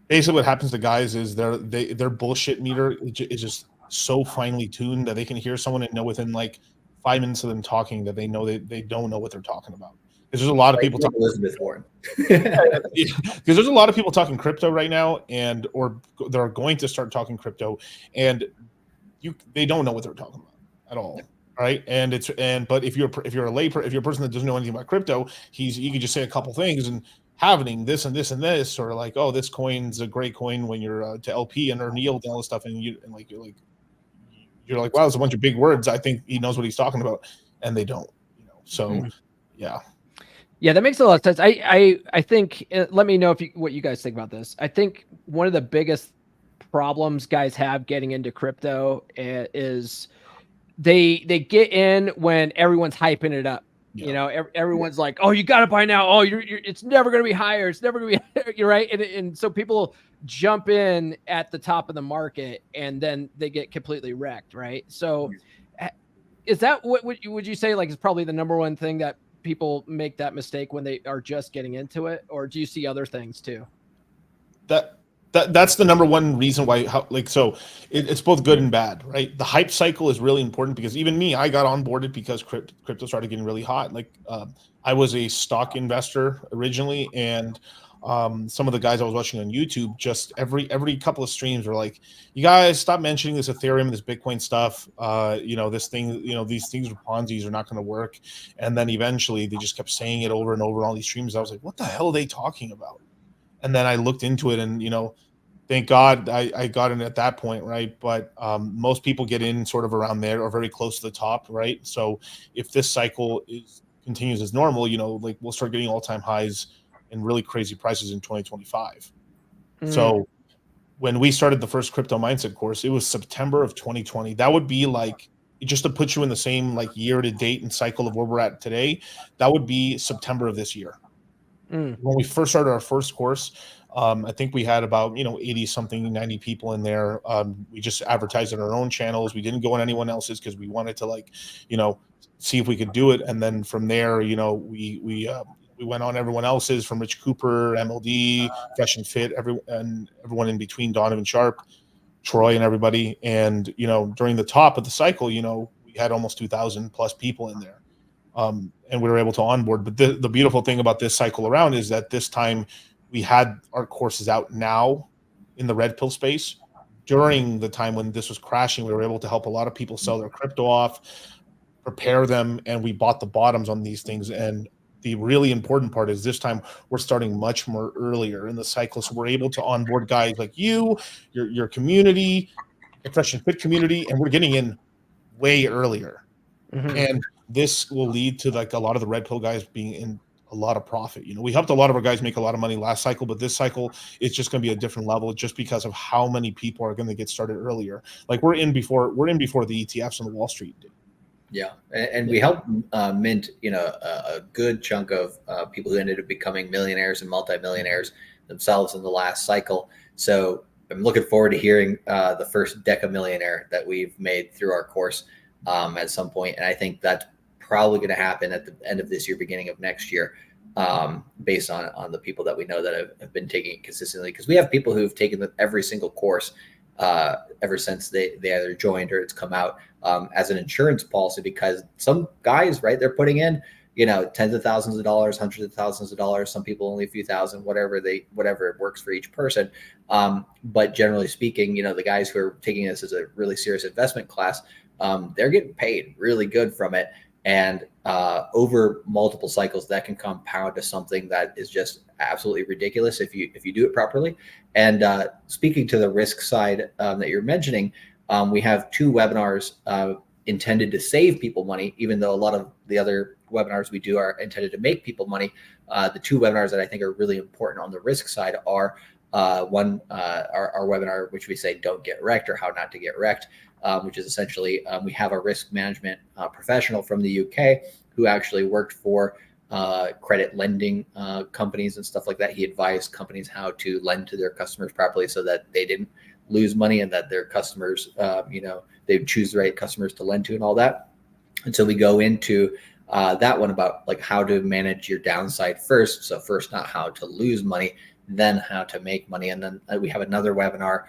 basically what happens to guys is their bullshit meter is just so finely tuned that they can hear someone and know within like 5 minutes of them talking that they know they don't know what they're talking about. Because there's a lot of people talking Elizabeth Warren. Because there's a lot of people talking crypto right now, or they're going to start talking crypto, and they don't know what they're talking about at all. Right. But if you're a person that doesn't know anything about crypto, you can just say a couple things and happening this and this and this, or like, oh, this coin's a great coin when you're to LP and earn yield and all this stuff. And you're like, wow, there's a bunch of big words. I think he knows what he's talking about, and they don't, so yeah. Yeah, that makes a lot of sense. I think, let me know what you guys think about this. I think one of the biggest problems guys have getting into crypto is they get in when everyone's hyping it up. Yeah. Everyone's like, oh, you got to buy now. Oh, it's never going to be higher. It's never going to be, you're right. And so people jump in at the top of the market and then they get completely wrecked. Right. So is that what would you say like is probably the number one thing that people make that mistake when they are just getting into it? Or do you see other things too? That's the number one reason why, it's both good and bad, right? The hype cycle is really important because even me, I got onboarded because crypto started getting really hot. I was a stock investor originally, and some of the guys I was watching on YouTube, just every couple of streams were like, you guys stop mentioning this Ethereum, this Bitcoin stuff. This thing, these things are Ponzi's, are not going to work. And then eventually they just kept saying it over and over on all these streams. I was like, what the hell are they talking about? And then I looked into it, and thank God I got in at that point, right? But most people get in sort of around there or very close to the top, right? So if this cycle continues as normal, we'll start getting all-time highs and really crazy prices in 2025. So when we started the first crypto mindset course, it was September of 2020. That would be like, just to put you in the same like year to date and cycle of where we're at today, that would be September of this year. When we first started our first course, I think we had about 80 something 90 people in there. We just advertised on our own channels. We didn't go on anyone else's because we wanted to see if we could do it. And then from there, we went on everyone else's, from Rich Cooper, MLD, Fresh and Fit, everyone in between, Donovan Sharp, Troy, and everybody. And during the top of the cycle, we had almost 2,000 plus people in there. And we were able to onboard. But the beautiful thing about this cycle around is that this time we had our courses out now in the red pill space. During the time when this was crashing, we were able to help a lot of people sell their crypto off, prepare them, and we bought the bottoms on these things. And the really important part is this time we're starting much more earlier in the cycle. So we're able to onboard guys like your community, the Fresh and Fit community, and we're getting in way earlier. And this will lead to like a lot of the red pill guys being a lot of profit. We helped a lot of our guys make a lot of money last cycle, but this cycle it's just going to be a different level just because of how many people are going to get started earlier. Like we're in before the ETFs on the Wall Street did. Yeah, and we helped mint, a good chunk of people who ended up becoming millionaires and multi-millionaires themselves in the last cycle. So I'm looking forward to hearing the first deca-millionaire that we've made through our course at some point. And I think that's probably going to happen at the end of this year, beginning of next year, based on the people that we know that have been taking it consistently. Because we have people who've taken every single course ever since they either joined or it's come out as an insurance policy, because some guys, right, they're putting in, tens of thousands of dollars, hundreds of thousands of dollars, some people only a few thousand, whatever it works for each person. But generally speaking, the guys who are taking this as a really serious investment class, they're getting paid really good from it. And over multiple cycles, that can compound to something that is just absolutely ridiculous if you do it properly. And speaking to the risk side that you're mentioning, we have 2 webinars intended to save people money, even though a lot of the other webinars we do are intended to make people money. The 2 webinars that I think are really important on the risk side are one, our webinar, which we say don't get wrecked, or how not to get wrecked, which is essentially we have a risk management professional from the UK who actually worked for credit lending companies and stuff like that. He advised companies how to lend to their customers properly so that they didn't lose money, and that their customers, they would choose the right customers to lend to and all that. And so we go into that one about like how to manage your downside first. So first, not how to lose money, then how to make money. And then we have another webinar,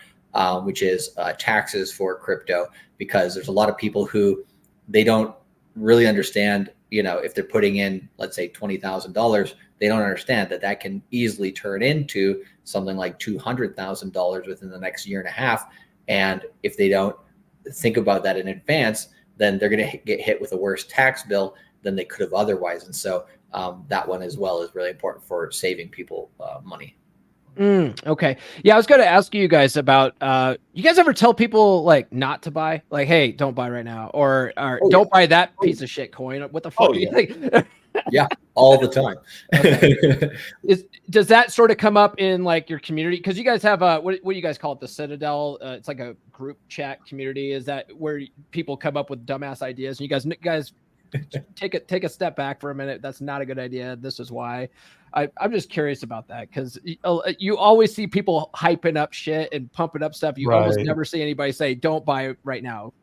which is taxes for crypto, because there's a lot of people who they don't really understand, if they're putting in, let's say $20,000, they don't understand that can easily turn into something like $200,000 within the next year and a half. And if they don't think about that in advance, then they're going to get hit with a worse tax bill than they could have otherwise. And so that one as well is really important for saving people money. Okay. Yeah, I was going to ask you guys about, you guys ever tell people like not to buy? Like, hey, don't buy right now, or don't buy that piece of shit coin. What the fuck do you think? Yeah, all the time. Does that sort of come up in like your community? Because you guys have what do you guys call it? The Citadel. It's like a group chat community. Is that where people come up with dumbass ideas? And you guys take a step back for a minute. That's not a good idea. This is why. I'm just curious about that, because you always see people hyping up shit and pumping up stuff. You almost never see anybody say don't buy it right now.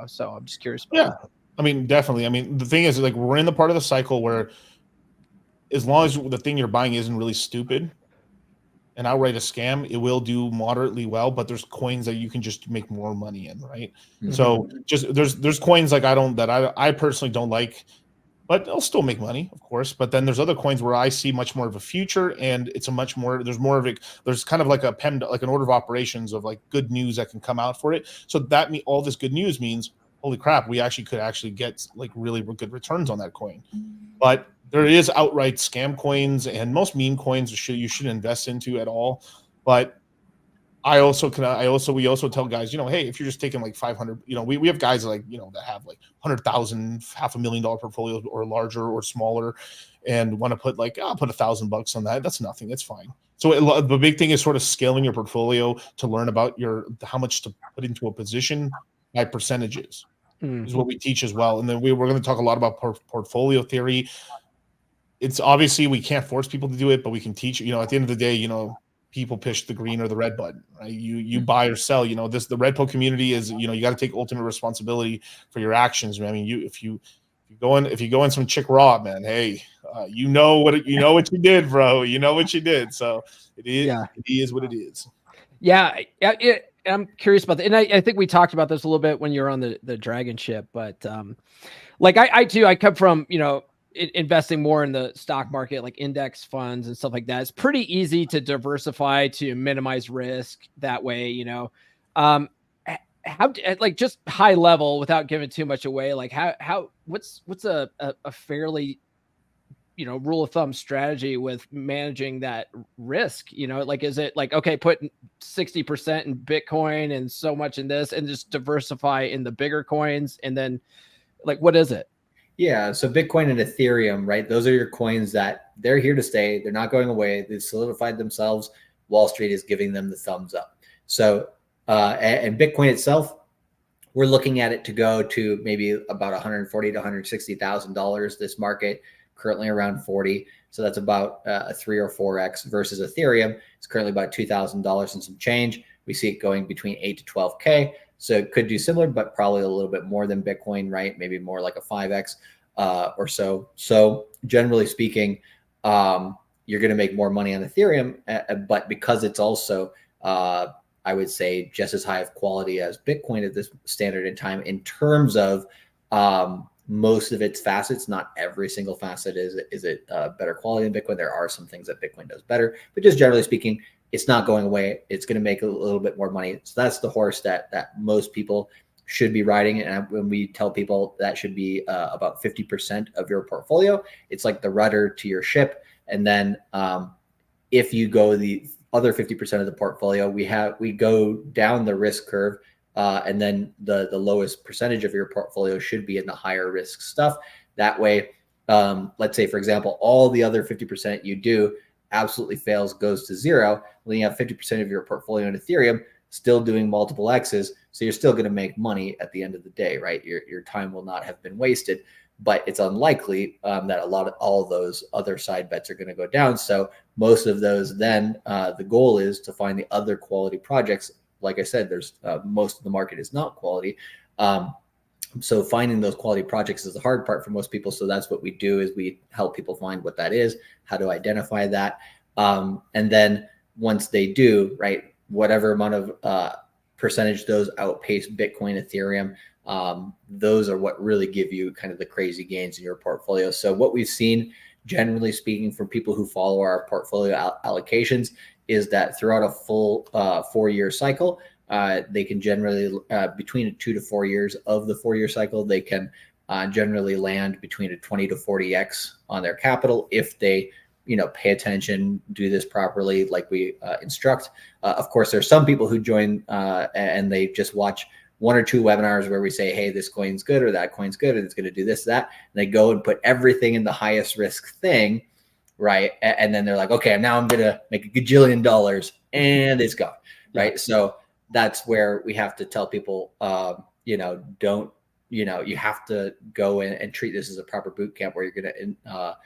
So I'm just curious about that. I mean, definitely. I mean, the thing is, like, we're in the part of the cycle where as long as the thing you're buying isn't really stupid and outright a scam, it will do moderately well, but there's coins that you can just make more money in, right? Mm-hmm. So just there's coins like I personally don't like, but they'll still make money, of course. But then there's other coins where I see much more of a future, and it's there's more of it. There's kind of like a like an order of operations of like good news that can come out for it. So that all this good news means, holy crap, we could get like really good returns on that coin. But there is outright scam coins, and most meme coins you shouldn't invest into at all. But we also tell guys, hey, if you're just taking like 500, we have guys like, that have like 100,000, $500,000 portfolios or larger or smaller, and want to put like, I'll put $1,000 on that. That's nothing. It's fine. So the big thing is sort of scaling your portfolio to learn about how much to put into a position by percentages. Is what we teach as well. And then we're going to talk a lot about portfolio theory. It's obviously we can't force people to do it, but we can teach. At the end of the day, people push the green or the red button, right? You buy or sell. The red pill community is, you got to take ultimate responsibility for your actions. I mean, if you go in some chick raw, man, hey, you know what you did, bro. You know what you did. So it is what it is. Yeah. I'm curious about that. And I think we talked about this a little bit when you were on the Dragon ship, but like I come from, investing more in the stock market, like index funds and stuff like that. It's pretty easy to diversify to minimize risk that way, how, like, just high level without giving too much away, like what's a fairly, rule of thumb strategy with managing that risk? Like, is it like, okay, put 60% in Bitcoin and so much in this and just diversify in the bigger coins? And then like, what is it? Yeah, so Bitcoin and Ethereum, right? Those are your coins that they're here to stay. They're not going away. They've solidified themselves. Wall Street is giving them the thumbs up. So, and Bitcoin itself, we're looking at it to go to maybe about $140,000 to $160,000. This market currently around 40, so that's about a 3 or 4x versus Ethereum. It's currently about $2,000 and some change. We see it going between 8 to 12k. So it could do similar, but probably a little bit more than Bitcoin, right? Maybe more like a 5x or so. So generally speaking, you're going to make more money on Ethereum, but because it's also I would say just as high of quality as Bitcoin at this standard in time in terms of most of its facets. Not every single facet is it better quality than Bitcoin. There are some things that Bitcoin does better, but just generally speaking, it's not going away. It's going to make a little bit more money. So that's the horse that most people should be riding. And when we tell people that should be about 50% of your portfolio, it's like the rudder to your ship. And then if you go the other 50% of the portfolio, we go down the risk curve, and then the lowest percentage of your portfolio should be in the higher risk stuff. That way, let's say, for example, all the other 50% you do absolutely fails, goes to zero. Then you have 50% of your portfolio in Ethereum still doing multiple X's. So you're still going to make money at the end of the day, right? Your time will not have been wasted, but it's unlikely that all of those other side bets are going to go down. So most of those, then the goal is to find the other quality projects. Like I said, there's most of the market is not quality. So finding those quality projects is the hard part for most people. So that's what we do, is we help people find what that is, how to identify that. And then once they do, right, whatever amount of percentage those outpace Bitcoin, Ethereum, those are what really give you kind of the crazy gains in your portfolio. So what we've seen, generally speaking, from people who follow our portfolio allocations, is that throughout a full 4-year cycle, they can generally, between 2 to 4 years of the 4-year cycle, they can generally land between a 20 to 40x on their capital if they, pay attention, do this properly, like we instruct. Of course, there's some people who join and they just watch 1 or 2 webinars where we say, hey, this coin's good or that coin's good and it's going to do this, that. And they go and put everything in the highest risk thing, right? And then they're like, okay, now I'm going to make $1 gajillion and it's gone, right? So that's where we have to tell people, don't, you have to go in and treat this as a proper boot camp where you're going to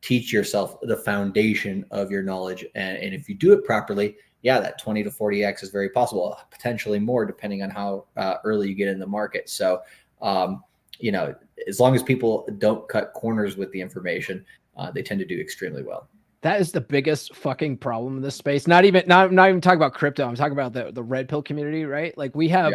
teach yourself the foundation of your knowledge. And if you do it properly, yeah, that 20 to 40x is very possible, potentially more depending on how early you get in the market. So, as long as people don't cut corners with the information, they tend to do extremely well. That is the biggest fucking problem in this space. Not even talking about crypto. I'm talking about the red pill community, right? Like we have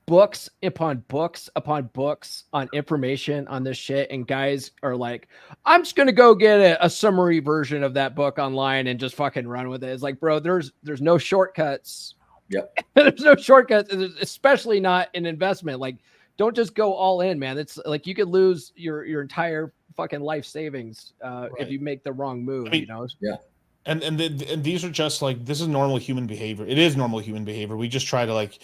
books upon books upon books on information on this shit. And guys are like, I'm just going to go get a summary version of that book online and just fucking run with it. It's like, bro, there's no shortcuts. Yep. There's no shortcuts, especially not in investment. Like, don't just go all in, man. It's like you could lose your entire fucking life savings if you make the wrong move. Yeah. And these are just like, this is normal human behavior. It is normal human behavior. We just try to like,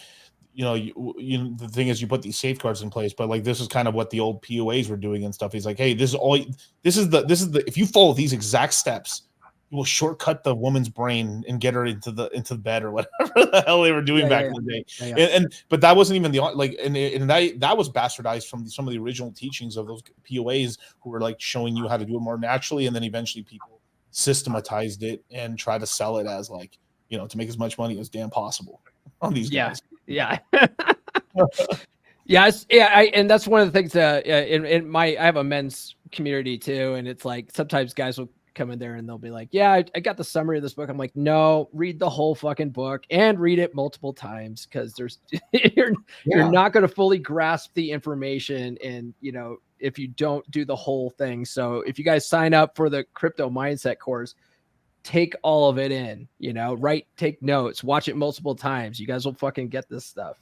the thing is, you put these safeguards in place, but like this is kind of what the old POAs were doing and stuff. He's like, hey, this is the if you follow these exact steps, you will shortcut the woman's brain and get her into the bed or whatever the hell they were doing back in the day. And but that wasn't even and that was bastardized from some of the original teachings of those POAs who were like showing you how to do it more naturally, and then eventually people systematized it and tried to sell it as like, to make as much money as damn possible on these guys. Yeah. And that's one of the things that I have a men's community too. And it's like, sometimes guys will come in there and they'll be like, yeah, I got the summary of this book. I'm like, no, read the whole fucking book and read it multiple times. Cause you're not going to fully grasp the information. And, if you don't do the whole thing. So if you guys sign up for the crypto mindset course, take all of it in, take notes, watch it multiple times. You guys will fucking get this stuff,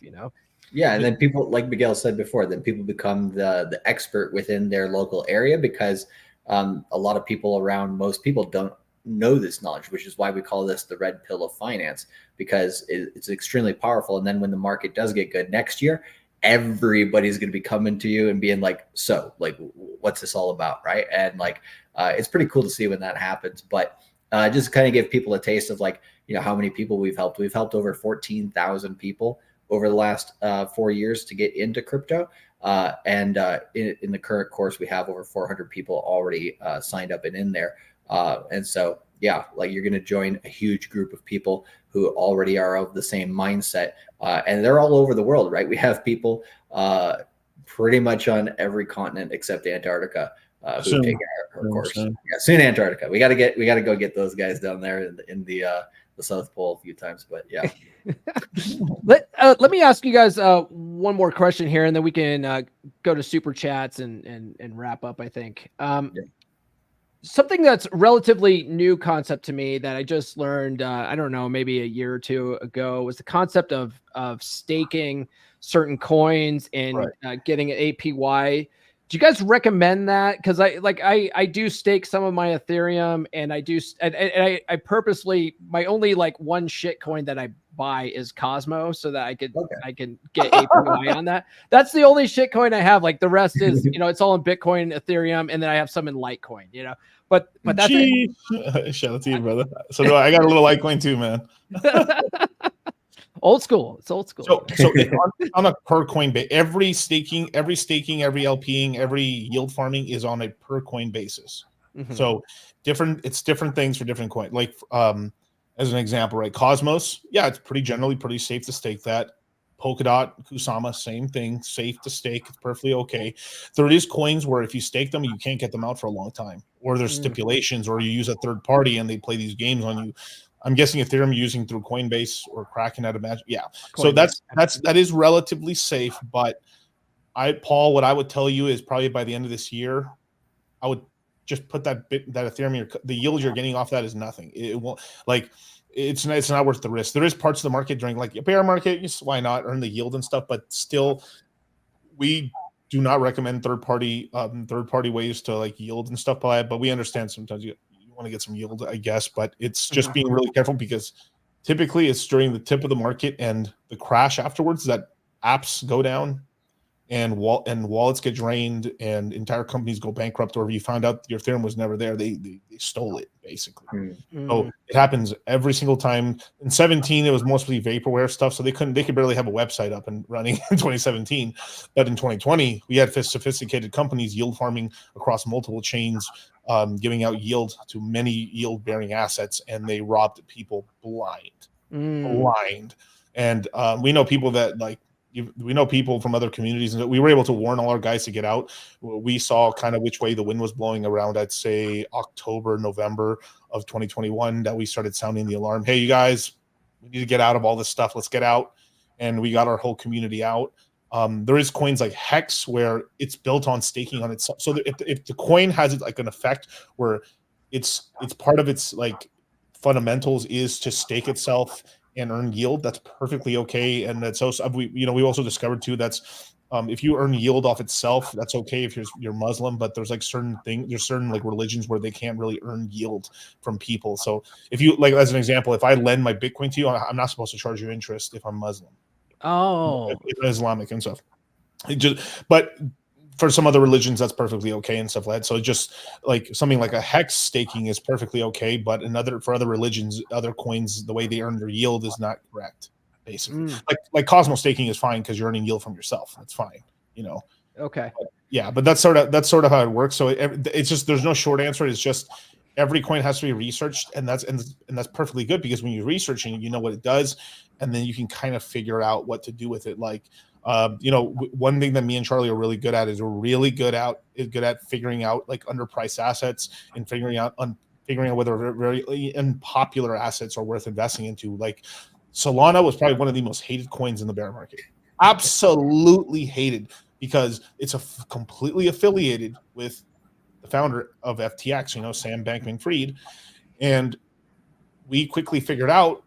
Yeah. And then people, like Miguel said before, then people become the expert within their local area, because a lot of people around, most people don't know this knowledge, which is why we call this the red pill of finance, because it's extremely powerful. And then when the market does get good next year, everybody's going to be coming to you and being like, so like, what's this all about? Right. And like, it's pretty cool to see when that happens, but just kind of give people a taste of like, you know, how many people we've helped. We've helped over 14,000 people over the last 4 years to get into crypto. And in the current course, we have over 400 people already signed up and in there. And so, yeah, like you're going to join a huge group of people who already are of the same mindset. And they're all over the world, right? We have people pretty much on every continent except Antarctica who take our course. Yeah, soon Antarctica. We got to go get those guys down there in the South Pole a few times, but yeah. Let me ask you guys one more question here, and then we can go to super chats and wrap up. I think something that's relatively new concept to me that I just learned. I don't know, maybe a year or two ago, was the concept of staking certain coins and getting an APY. Do you guys recommend that? Because I do stake some of my Ethereum, and I purposely, my only like one shit coin that I buy is Cosmo, so that I can get APY on that. That's the only shit coin I have. Like the rest is, you know, it's all in Bitcoin, Ethereum, and then I have some in Litecoin, you know. But that's it. Shout out to you, brother. So I got a little Litecoin too, man. Old school. It's old school. So on a per coin base, every staking, every LPing, every yield farming is on a per coin basis. Mm-hmm. So it's different things for different coins. Like as an example, right? Cosmos, yeah, it's generally pretty safe to stake that. Polkadot, Kusama, same thing, safe to stake. It's perfectly okay. There is coins where if you stake them, you can't get them out for a long time, or there's stipulations, or you use a third party and they play these games on you. I'm guessing Ethereum using through Coinbase or Kraken, I'd imagine. Yeah. Coinbase. So that is relatively safe. But Paul, what I would tell you is probably by the end of this year, I would just put that Ethereum, the yield you're getting off that is nothing. It won't, like, it's not worth the risk. There is parts of the market during like a bear market, why not earn the yield and stuff, but still we do not recommend third party ways to like yield and stuff by it. But we understand sometimes you want to get some yield, I guess, but it's just being really careful, because typically it's during the tip of the market and the crash afterwards that apps go down and wallets get drained and entire companies go bankrupt, or if you found out your Ethereum was never there, they stole it basically. So it happens every single time. In 2017 it was mostly vaporware stuff, so they could barely have a website up and running in 2017. But in 2020 we had sophisticated companies yield farming across multiple chains, giving out yield to many yield bearing assets, and they robbed people blind. And we know people that we know people from other communities, and we were able to warn all our guys to get out. We saw kind of which way the wind was blowing around, I'd say October, November of 2021, that we started sounding the alarm. Hey, you guys, we need to get out of all this stuff. Let's get out. And we got our whole community out. There is coins like Hex where it's built on staking on itself. So if the coin has like an effect where it's part of its like fundamentals is to stake itself and earn yield, that's perfectly okay. And that's also, we also discovered too, that's if you earn yield off itself, that's okay if you're Muslim, but there's like certain like religions where they can't really earn yield from people. So if you, like, as an example, if I lend my Bitcoin to you, I'm not supposed to charge you interest if I'm Muslim. Oh, Islamic and stuff. But for some other religions, that's perfectly okay and stuff like that. So just like something like a Hex staking is perfectly okay, but for other religions, other coins, the way they earn their yield is not correct. Basically, like Cosmos staking is fine because you're earning yield from yourself. That's fine, you know. Okay. But that's sort of how it works. So it's just, there's no short answer. It's just every coin has to be researched, and that's perfectly good, because when you're researching it, you know what it does, and then you can kind of figure out what to do with it. Like, one thing that me and Charlie are really good at is we're good at figuring out like underpriced assets and figuring out whether very unpopular assets are worth investing into. Like Solana was probably one of the most hated coins in the bear market. Absolutely hated, because it's completely affiliated with the founder of FTX, Sam Bankman-Fried. And we quickly figured out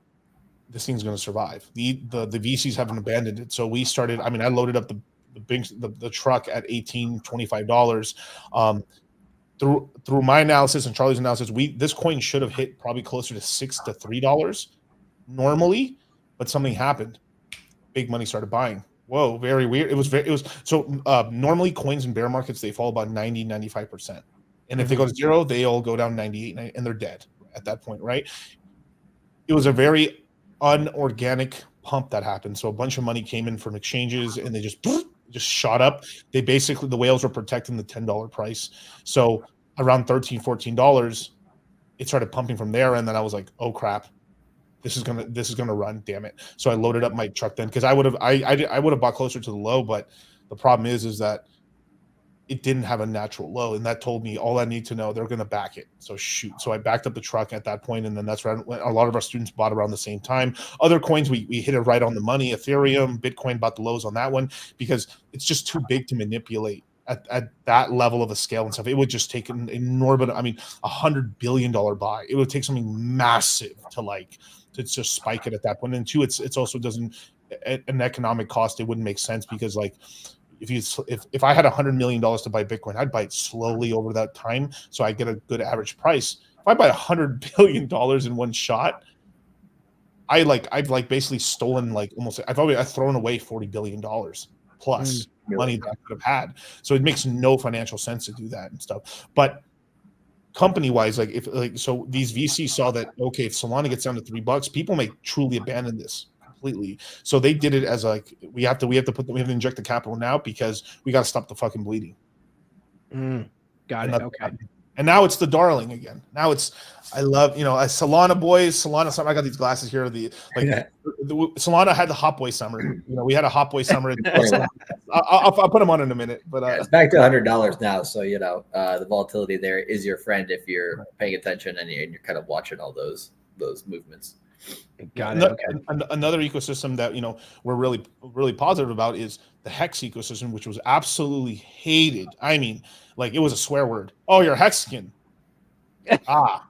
this thing's going to survive. The VCs haven't abandoned it. So we started, I loaded up the truck at $18, $25. Through my analysis and Charlie's analysis, this coin should have hit probably closer to $6 to $3 normally, but something happened. Big money started buying. Whoa, very weird. It was so normally coins in bear markets, they fall about 90-95%. And if they go to zero, they all go down 98 and they're dead at that point, right? It was a very unorganic pump that happened. So a bunch of money came in from exchanges and they just shot up. They basically, the whales were protecting the $10 price. So around $13, $14, it started pumping from there. And then I was like, oh crap, this is gonna run, damn it. So I loaded up my truck then, because I would have bought closer to the low, but the problem is that it didn't have a natural low, and that told me all I need to know. They're going to back it. So shoot. So I backed up the truck at that point, and then that's when a lot of our students bought around the same time. Other coins, we hit it right on the money. Ethereum, Bitcoin bought the lows on that one because it's just too big to manipulate at that level of a scale and stuff. It would just take an enormous, $100 billion buy. It would take something massive to just spike it at that point. And two, it's also doesn't an economic cost. It wouldn't make sense because if I had $100 million to buy Bitcoin, I'd buy it slowly over that time, so I get a good average price. If I buy $100 billion in one shot, I've basically stolen I've thrown away $40 billion plus money that I could have had. So it makes no financial sense to do that and stuff. But company wise, so these VCs saw that, okay, if Solana gets down to $3, people may truly abandon this completely. So they did it as we have to inject the capital now because we got to stop the fucking bleeding. Got it. Okay. And now it's the darling again. Now I love, Solana boys, Solana summer. I got these glasses here. Solana had the Hot Boy summer. We had a Hot Boy summer. I'll put them on in a minute. But it's back to $100 now. So the volatility there is your friend if you're paying attention and you're kind of watching all those movements. Got it. Okay. Another ecosystem that we're really, really positive about is the Hex ecosystem, which was absolutely hated. It was a swear word. Oh, you're Hexican. Oh,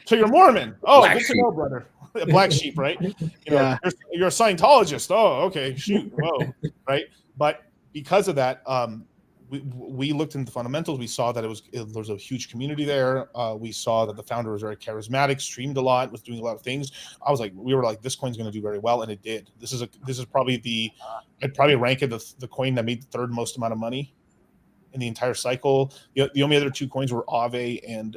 so you're Mormon. Oh, good to know, brother. Black sheep, right? You're a Scientologist. Oh, okay. Shoot. Whoa. Right. But because of that, we looked into the fundamentals. We saw that there was a huge community there. We saw that the founder was very charismatic, streamed a lot, was doing a lot of things. We were like, this coin's going to do very well, and it did. This is probably I'd probably rank it the coin that made the third most amount of money in the entire cycle. The only other two coins were Aave and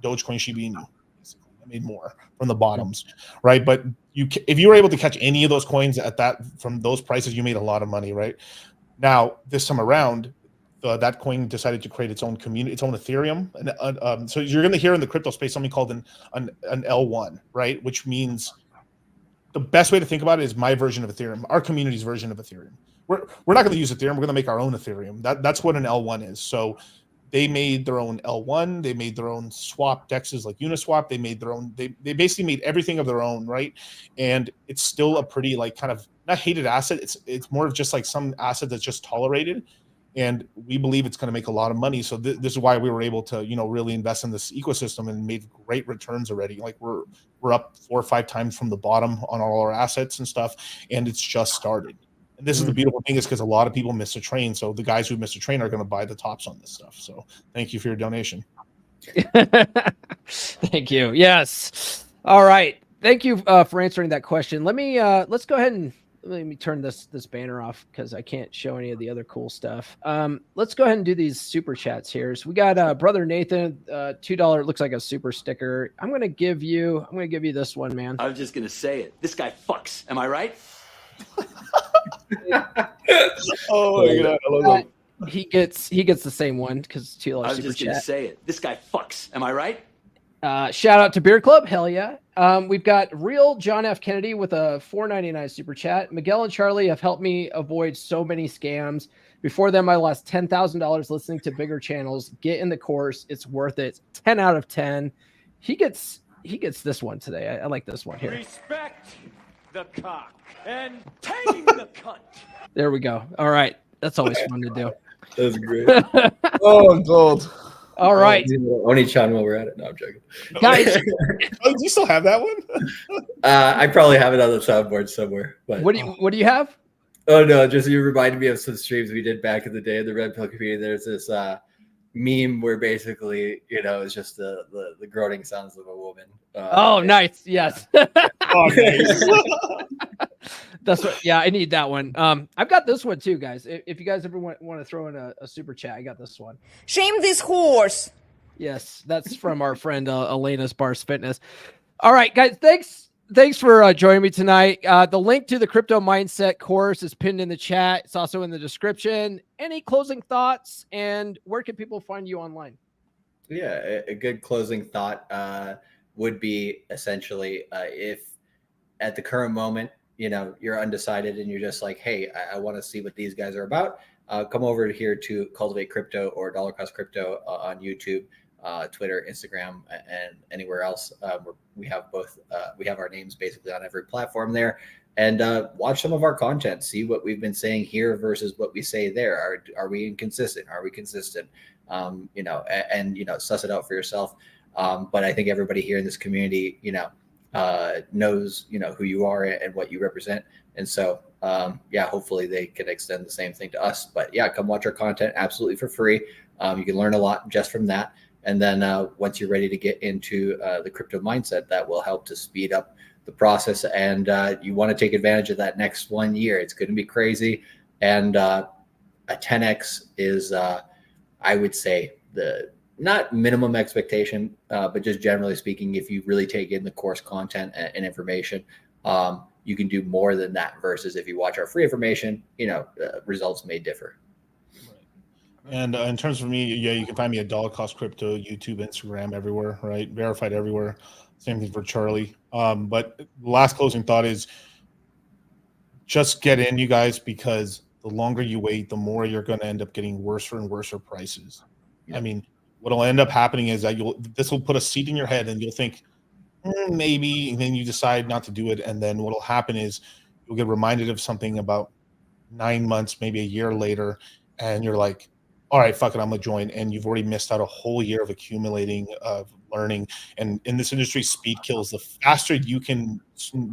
Dogecoin, Shiba Inu. Basically, I made more from the bottoms, right? But if you were able to catch any of those coins from those prices, you made a lot of money, right? Now, this time around, that coin decided to create its own community, its own Ethereum. And so you're going to hear in the crypto space something called an L1, right? Which means the best way to think about it is my version of Ethereum, our community's version of Ethereum. We're not going to use Ethereum. We're going to make our own Ethereum. That's what an L1 is. So they made their own L1. They made their own swap dexes like Uniswap. They made their own. They basically made everything of their own, right? And it's still a pretty kind of not hated asset. It's more of just some asset that's just tolerated, and we believe it's going to make a lot of money. So this is why we were able to really invest in this ecosystem and made great returns already. We're up 4 or 5 times from the bottom on all our assets and stuff, and it's just started. And this is the beautiful thing is because a lot of people miss a train. So the guys who miss a train are going to buy the tops on this stuff. So thank you for your donation. Thank you. Yes. All right. Thank you for answering that question. Let's go ahead and let me turn this banner off because I can't show any of the other cool stuff. Let's go ahead and do these super chats here. So we got brother Nathan, $2 looks like a super sticker. I'm gonna give you this one, man. I was just gonna say it. This guy fucks. Am I right? Oh my god! I love that. He gets the same one because $2 I was super just chat. gonna say it. This guy fucks. Am I right? Shout out to Beer Club. Hell yeah. We've got real John F. Kennedy with a $4.99 super chat. Miguel and Charlie have helped me avoid so many scams. Before them, I lost $10,000 listening to bigger channels. Get in the course. It's worth it. 10 out of 10. He gets this one today. I like this one here. Respect the cock and tame the cunt. There we go. All right. That's always fun to do. That was great. Oh, gold. All right. Only Chan while we're at it. No, I'm joking. Guys. Oh, do you still have that one? I probably have it on the soundboard somewhere. But What do you have? Oh no, just you reminded me of some streams we did back in the day in the Red Pill community. There's this meme where basically, it's just the groaning sounds of a woman. Oh, nice. Yes. Oh, nice. That's what. Yeah, I need that one. I've got this one too, guys. If you guys ever want to throw in a super chat, I got this one. Shame this horse. Yes, that's from our friend Elena's Bars Fitness. All right, guys. Thanks for joining me tonight. The link to the crypto mindset course is pinned in the chat. It's also in the description. Any closing thoughts, and where can people find you online? Yeah, a good closing thought would be essentially if at the current moment, you're undecided and you're just like, hey, I want to see what these guys are about. Come over here to Cultivate Crypto or Dollar Cost Crypto on YouTube, Twitter, Instagram, and anywhere else. We have both. We have our names basically on every platform there. And watch some of our content. See what we've been saying here versus what we say there. Are we inconsistent? Are we consistent? And suss it out for yourself. But I think everybody here in this community, knows, who you are and what you represent. And so, hopefully they can extend the same thing to us. But yeah, come watch our content absolutely for free. You can learn a lot just from that. And then once you're ready to get into the crypto mindset, that will help to speed up the process. And you want to take advantage of that next 1 year. It's going to be crazy. And a 10X is, I would say, the not minimum expectation, but just generally speaking, if you really take in the course content and information, you can do more than that versus if you watch our free information, results may differ. And in terms of me, you can find me at Dollar Cost Crypto, YouTube, Instagram, everywhere, right? Verified everywhere. Same thing for Charlie. But the last closing thought is just get in, you guys, because the longer you wait, the more you're going to end up getting worse and worse prices. Yeah. I mean, what'll end up happening is that this will put a seed in your head and you'll think maybe, and then you decide not to do it. And then what'll happen is you'll get reminded of something about 9 months, maybe a year later, and you're like, all right, fuck it, I'm gonna join. And you've already missed out a whole year of accumulating, of learning. And in this industry, speed kills. The faster you can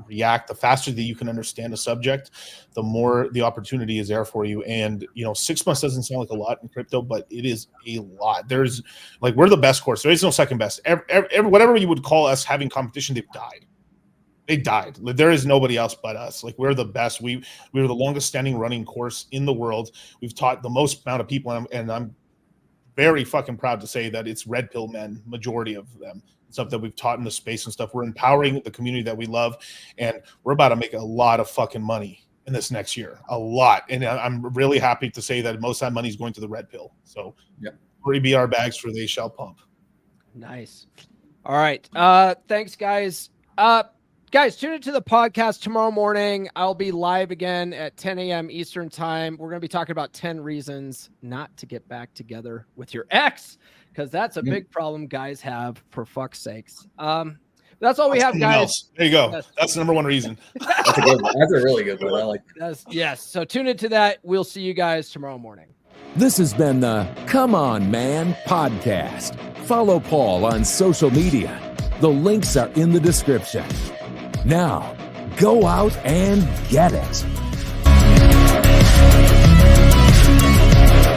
react, the faster that you can understand a subject, the more the opportunity is there for you. And 6 months doesn't sound like a lot in crypto, but it is a lot. There's we're the best course. There is no second best. Whatever you would call us having competition, they've died. They died. There is nobody else but us. We're the best. We were the longest standing running course in the world. We've taught the most amount of people, and I'm very fucking proud to say that it's red pill men, majority of them, stuff that we've taught in the space and stuff. We're empowering the community that we love, and we're about to make a lot of fucking money in this next year, a lot. And I'm really happy to say that most of that money is going to the red pill. So free BR bags for they shall pump. Nice. All right. Thanks, guys. Guys, tune into the podcast tomorrow morning. I'll be live again at 10 a.m. Eastern time. We're going to be talking about 10 reasons not to get back together with your ex, because that's a big problem guys have, for fuck's sakes. That's all we have, guys. Else. There you go. That's the number one reason. That's a good one. That's a really good one. I like that. Yes. So tune into that. We'll see you guys tomorrow morning. This has been the Come On Man podcast. Follow Paul on social media. The links are in the description. Now, go out and get it.